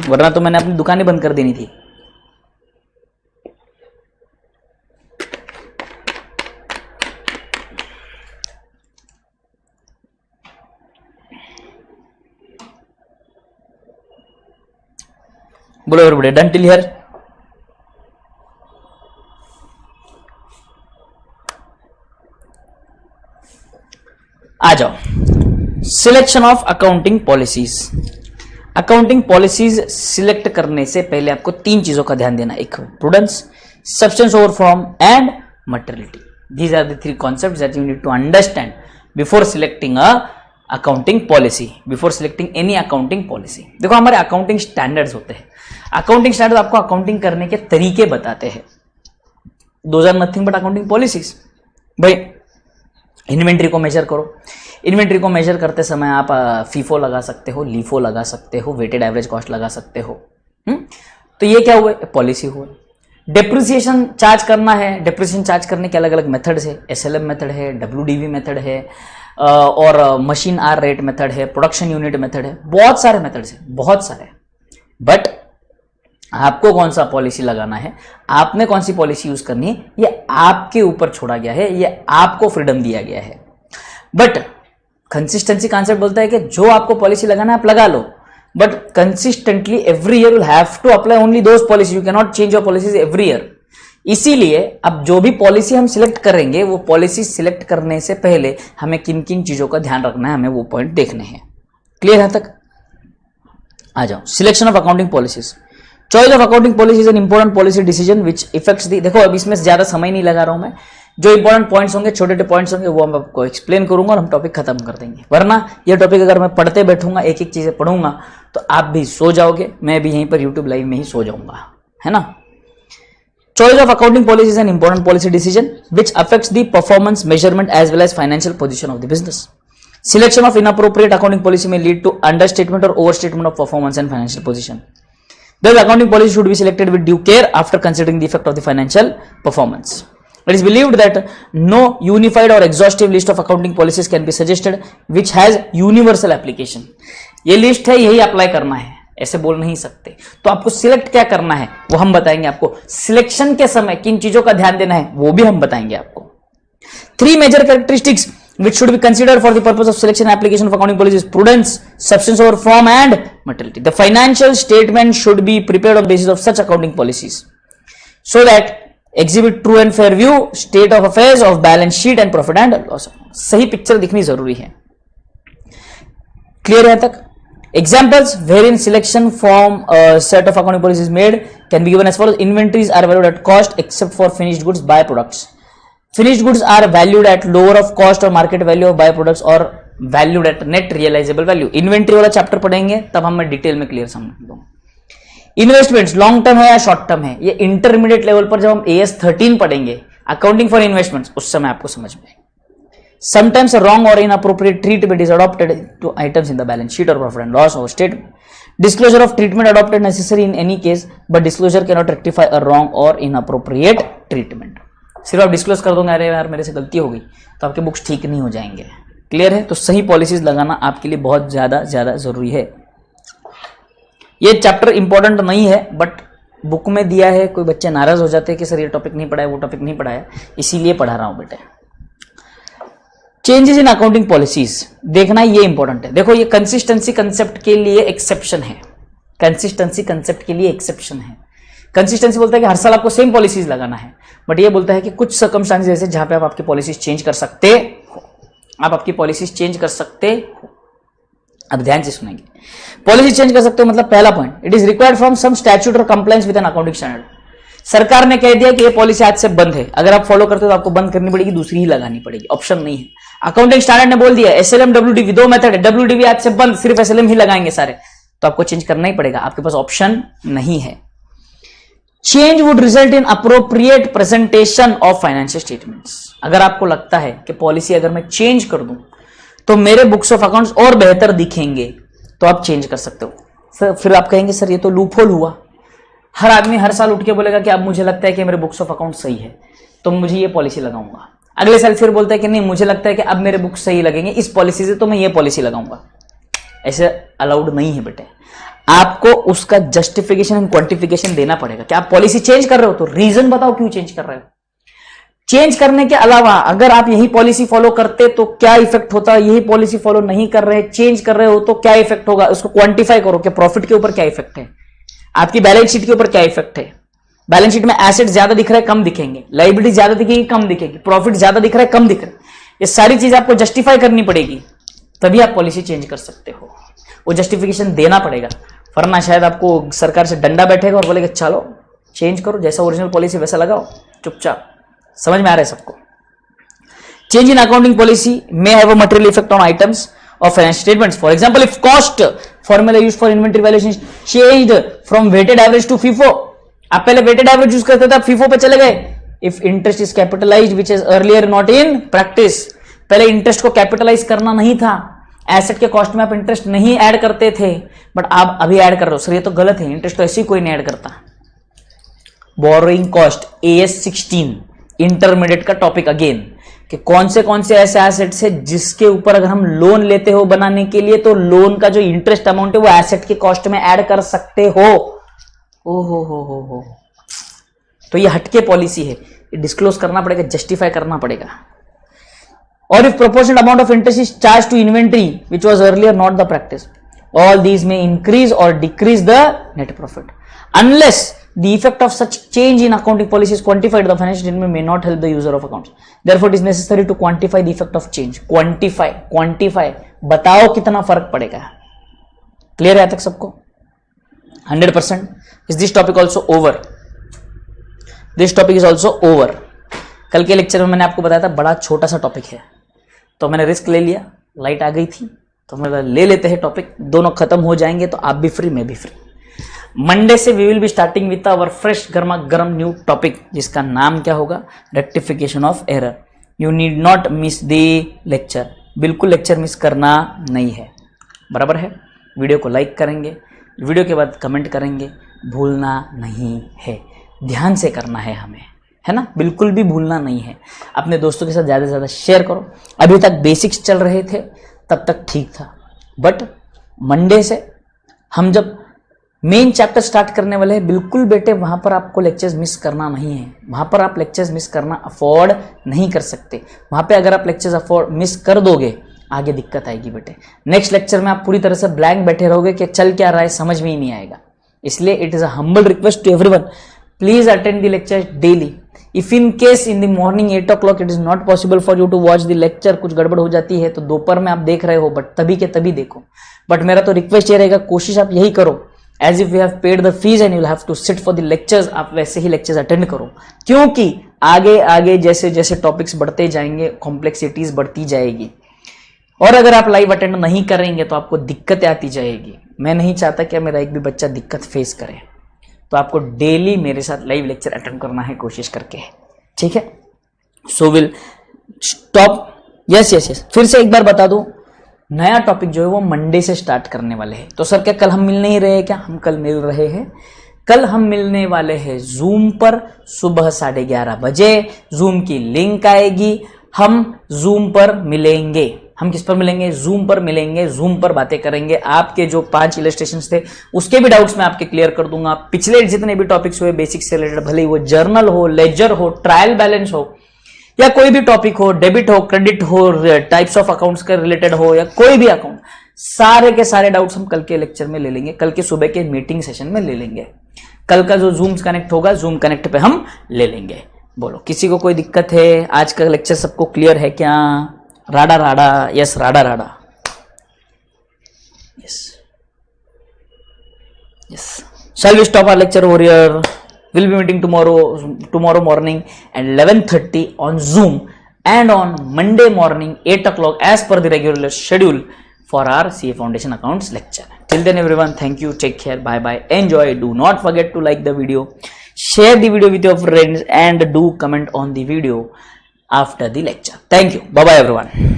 वरना तो मैंने अपनी दुकानें बंद कर देनी थी। बोलो एवरीबॉडी, डन टिल हियर? आ जाओ, selection of accounting policies. Accounting policies select करने से पहले आपको 3 चीजों का ध्यान देना, एक prudence, substance over form and materiality. These are the 3 concepts that you need to understand before selecting a accounting policy, before selecting any accounting policy. देखो हमारे अकाउंटिंग स्टैंडर्ड्स होते हैं, अकाउंटिंग स्टैंडर्ड आपको अकाउंटिंग करने के तरीके बताते हैं। Those are nothing but accounting policies. भाई इन्वेंट्री को मेजर करो, इन्वेंट्री को मेजर करते समय आप फीफो लगा सकते हो, लीफो लगा सकते हो, वेटेड एवरेज कॉस्ट लगा सकते हो। तो ये क्या हुआ? पॉलिसी हुआ। डेप्रिसिएशन चार्ज करना है, डेप्रिसिएशन चार्ज करने के अलग अलग मेथड्स है, एसएलएम मेथड है, डब्ल्यूडीवी मेथड है, और मशीन आर रेट मेथड है, प्रोडक्शन यूनिट मेथड है, बहुत सारे मेथड्स है, बहुत सारे। बट आपको कौन सा पॉलिसी लगाना है, आपने कौन सी पॉलिसी यूज करनी है, ये आपके ऊपर छोड़ा गया है, ये आपको फ्रीडम दिया गया है। बट कंसिस्टेंसी कॉन्सेप्ट बोलता है कि जो आपको पॉलिसी लगाना है आप लगा लो, but consistently every year you have to apply only those policy, you can not change your policies every year. इसीलिए अब जो भी पॉलिसी हम सिलेक्ट करेंगे, वो पॉलिसी सिलेक्ट करने से पहले हमें किन किन चीजों का ध्यान रखना है, हमें वो पॉइंट देखने हैं। क्लियर है तक? आ जाओ, selection of accounting policies. Choice of accounting policy is an important policy decision which affects the. देखो अब इसमें ज्यादा समय नहीं लगा रहा हूं मैं, जो इंपॉर्टेंट पॉइंट्स होंगे, छोटे छोटे पॉइंट्स होंगे, वो हम आपको एक्सप्लेन करूंगा और हम टॉपिक खत्म कर देंगे। वरना ये टॉपिक अगर मैं पढ़ते बैठूंगा, एक एक चीजें पढ़ूंगा, तो आप भी सो जाओगे, मैं भी यहीं पर यूट्यूब लाइव में ही सो जाऊंगा, है ना। Choice of accounting policy is an important policy decision which affects the performance measurement as well as financial position of the business. Selection of inappropriate accounting policy may lead to understatement or overstatement of performance and financial position. Thus, accounting policy should be selected with due care after considering the effect of the financial performance. It is believed that no unified or exhaustive list of accounting policies can be suggested which has universal application. ये list है, यही apply करना है, ऐसे बोल नहीं सकते। तो आपको सिलेक्ट क्या करना है वो हम बताएंगे आपको। सिलेक्शन के समय किन चीजों का ध्यान देना है वो भी हम बताएंगे आपको। 3 major characteristics which should be considered for the purpose of selection and application of accounting policies: prudence, substance over form, and materiality. The financial statement should be prepared on the basis of such accounting policies so that exhibit true and fair view state of affairs of balance sheet and profit and loss. सही picture दिखनी जरूरी है। Clear है तक? Examples wherein selection from a set of accounting policies made can be given as follows: inventories are valued at cost except for finished goods by products. Finished goods are valued at lower of cost or market value of byproducts or valued at net realizable value. Inventory वाला chapter पढ़ेंगे तब हम मैं detail में clear समझ दूंगा। Investments long term है या शॉर्ट टर्म है, ये इंटरमीडिएट लेवल पर जब हम AS 13 पढ़ेंगे, अकाउंटिंग फॉर इन्वेस्टमेंट्स, उस समय आपको समझ में। Sometimes a wrong or inappropriate treatment is adopted to items in the balance sheet or profit and loss or statement. Disclosure of treatment adopted necessary in any case, but disclosure cannot rectify a wrong or inappropriate treatment. सिर्फ आप disclose कर दोगे अरे यार मेरे से गलती हो गई, तो आपके बुक्स ठीक नहीं हो जाएंगे। क्लियर है? तो सही पॉलिसीज लगाना आपके लिए बहुत ज्यादा जरूरी है। ये चैप्टर इंपॉर्टेंट नहीं है, बट बुक में दिया है, कोई बच्चे नाराज हो जाते हैं कि सर ये टॉपिक नहीं पढ़ा है, वो टॉपिक नहीं पढ़ा है, इसीलिए पढ़ा रहा हूं बेटे। चेंजेस इन अकाउंटिंग पॉलिसीज देखना, ये इंपॉर्टेंट है। देखो ये कंसिस्टेंसी कंसेप्ट के लिए एक्सेप्शन है, कंसिस्टेंसी कंसेप्ट के लिए एक्सेप्शन है। कंसिस्टेंसी बोलता है कि हर साल आपको सेम पॉलिसीज लगाना है, बट ये बोलता है कि कुछ सर्कमस्टांसेस ऐसे जहां पे आप आपकी पॉलिसीज चेंज कर सकते हो, आप आपकी पॉलिसीज चेंज कर सकते हो। अब ध्यान से सुनेंगे, पॉलिसी चेंज कर सकते हो मतलब पहला point, it is required from some statute or compliance with an accounting standard. सरकार ने कह दिया कि ये पॉलिसी आज से बंद है, अगर आप फॉलो करते हो तो आपको बंद करनी पड़ेगी, दूसरी ही लगानी पड़ेगी, ऑप्शन नहीं है। अकाउंटिंग स्टैंडर्ड ने बोल दिया एसएलएम डब्ल्यूडीवी 2 मेथड है, डब्ल्यूडीवी आज से बंद, सिर्फ एसएलएम ही लगाएंगे सारे, तो आपको चेंज करना ही पड़ेगा, आपके पास ऑप्शन नहीं है। Change would result in appropriate presentation of financial statements. अगर आपको लगता है कि पॉलिसी अगर मैं चेंज कर दूं तो मेरे बुक्स ऑफ अकाउंट्स और बेहतर दिखेंगे, तो आप चेंज कर सकते हो। सर फिर आप कहेंगे सर ये तो लूपहोल हुआ, हर आदमी हर साल उठ के बोलेगा कि अब मुझे लगता है कि मेरे बुक्स ऑफ अकाउंट सही है तो मुझे ये पॉलिसी लगाऊंगा। अगले साल फिर बोलता है कि नहीं मुझे लगता है कि अब मेरे बुक्स सही लगेंगे इस पॉलिसी से, तो मैं ये पॉलिसी लगाऊंगा। ऐसे अलाउड नहीं है बेटे, आपको उसका जस्टिफिकेशन एंड क्वांटिफिकेशन देना पड़ेगा कि आप पॉलिसी चेंज कर रहे हो तो रीजन बताओ क्यों चेंज कर रहे हो। चेंज करने के अलावा अगर आप यही पॉलिसी फॉलो करते तो क्या इफेक्ट होता, यही पॉलिसी फॉलो नहीं कर रहे, चेंज कर रहे हो तो क्या इफेक्ट होगा, उसको क्वांटिफाई करो कि प्रॉफिट के ऊपर क्या इफेक्ट है, आपकी बैलेंस शीट के ऊपर क्या इफेक्ट है। बैलेंस शीट में एसेट ज्यादा दिख रहा है कम दिखेंगे, लायबिलिटी ज्यादा दिखेगी कम दिखेगी, प्रॉफिट ज्यादा दिख रहा है कम दिख रहा है, ये सारी चीज आपको जस्टिफाई करनी पड़ेगी, तभी आप पॉलिसी चेंज कर सकते हो। वो जस्टिफिकेशन देना पड़ेगा, वरना शायद आपको सरकार से डंडा बैठेगा और बोलेगा चलो चेंज करो, जैसा ओरिजिनल पॉलिसी वैसा लगाओ चुपचाप। समझ में आ रहा है सबको? Change in accounting policy may have a material effect on items of financial statements. For example, if cost formula used for inventory valuation changed from weighted average to FIFO, आप पहले weighted average यूज करते थे, आप FIFO पे चले गए। If interest is capitalized which is earlier not in practice, पहले interest को कैपिटलाइज करना नहीं था, एसेट के कॉस्ट में आप इंटरेस्ट नहीं ऐड करते थे, बट आप अभी ऐड कर रहे हो, सर ये तो गलत है, इंटरेस्ट तो ऐसे ही कोई नहीं ऐड करता। बोरोइंग कॉस्ट AS 16 इंटरमीडिएट का टॉपिक अगेन, कि कौन से ऐसे एसेट्स है जिसके ऊपर अगर हम लोन लेते हो बनाने के लिए तो लोन का जो इंटरेस्ट अमाउंट है वो एसेट के कॉस्ट में ऐड कर सकते हो। ओ हो, तो ये हटके पॉलिसी है, ये डिस्क्लोज करना पड़ेगा, जस्टिफाई करना पड़ेगा। और if proportional amount of interest is charge to inventory which was earlier not the practice, all these may increase or decrease the net profit unless the effect of such change in accounting policy is quantified. The financial statement may not help the user of accounts, therefore it is necessary to quantify the effect of change. Quantify बताओ कितना फर्क पड़ेगा। Clear है तक सबको? 100%. Is this topic also over? This topic is also over. कल के lecture में मैंने आपको बताया था बड़ा छोटा सा टॉपिक है, तो मैंने रिस्क ले लिया, लाइट आ गई थी तो मैं ले लेते हैं टॉपिक, दोनों खत्म हो जाएंगे तो आप भी फ्री मैं भी फ्री। मंडे से we will be starting with our fresh गर्मा गर्म न्यू टॉपिक, जिसका नाम क्या होगा? Rectification of error. You need not miss the lecture, बिल्कुल लेक्चर मिस करना नहीं है, बराबर है? वीडियो को लाइक करेंगे, वीडियो के बाद कमेंट करेंगे, भूलना नहीं है, ध्यान से करना है हमें, है ना? बिल्कुल भी भूलना नहीं है। अपने दोस्तों के साथ ज़्यादा से ज़्यादा शेयर करो। अभी तक बेसिक्स चल रहे थे तब तक ठीक था, बट मंडे से हम जब मेन चैप्टर स्टार्ट करने वाले हैं, बिल्कुल बेटे वहां पर आपको लेक्चर्स मिस करना नहीं है। वहां पर आप लेक्चर्स मिस करना अफोर्ड नहीं कर सकते। वहां पे अगर आप लेक्चर्स अफोर्ड मिस कर दोगे आगे दिक्कत आएगी बेटे। नेक्स्ट लेक्चर में आप पूरी तरह से ब्लैंक बैठे रहोगे कि चल क्या रहा है, समझ में ही नहीं आएगा। इसलिए it is a humble request to everyone, please attend the lecture daily. If in case in the morning 8 o'clock it is not possible for you to watch the lecture, कुछ गड़बड़ हो जाती है तो दोपहर में आप देख रहे हो, बट तभी के तभी देखो। बट मेरा तो रिक्वेस्ट ये रहेगा, कोशिश आप यही करो, as if you have paid the fees and you have to sit for the lectures, आप वैसे ही लेक्चर्स अटेंड करो, क्योंकि आगे आगे जैसे जैसे टॉपिक्स बढ़ते जाएंगे कॉम्प्लेक्सिटीज बढ़ती जाएगी। और अगर आप लाइव अटेंड नहीं करेंगे तो आपको दिक्कतें आती जाएगी। मैं नहीं चाहता कि मेरा एक भी बच्चा दिक्कत फेस करे, तो आपको डेली मेरे साथ लाइव लेक्चर अटेंड करना है कोशिश करके, ठीक है? So will stop. यस, फिर से एक बार बता दूं, नया टॉपिक जो है वो मंडे से स्टार्ट करने वाले हैं। तो सर क्या कल हम मिल नहीं रहे क्या? हम कल मिल रहे हैं। कल हम मिलने वाले हैं जूम पर सुबह 11:30 बजे। जूम की लिंक आएगी, हम जूम पर मिलेंगे। हम किस पर मिलेंगे? जूम पर मिलेंगे, जूम पर बातें करेंगे। आपके जो 5 इलस्ट्रेशंस थे उसके भी डाउट्स मैं आपके क्लियर कर दूंगा। पिछले जितने भी टॉपिक्स हुए बेसिक्स से रिलेटेड, भले ही वो जर्नल हो, लेजर हो, ट्रायल बैलेंस हो, या कोई भी टॉपिक हो, डेबिट हो, क्रेडिट हो, टाइप्स ऑफ अकाउंट्स के रिलेटेड हो, या कोई भी अकाउंट, सारे के सारे डाउट्स हम कल के लेक्चर में ले लेंगे, कल के सुबह के मीटिंग सेशन में ले लेंगे। कल का जो जूम कनेक्ट होगा, जूम कनेक्ट पे हम ले लेंगे। बोलो, किसी को कोई दिक्कत है? आज का लेक्चर सबको क्लियर है क्या? राडा राडा, यस राडा राडा, yes. Shall we stop our lecture over here? We'll be meeting tomorrow morning at 11:30 on Zoom, and on Monday morning 8 o'clock as per the regular schedule for our CA Foundation Accounts lecture. Till then everyone, thank you, take care, bye bye, enjoy. Do not forget to like the video, share the video with your friends, and do comment on the video after the lecture. Thank you, bye bye everyone.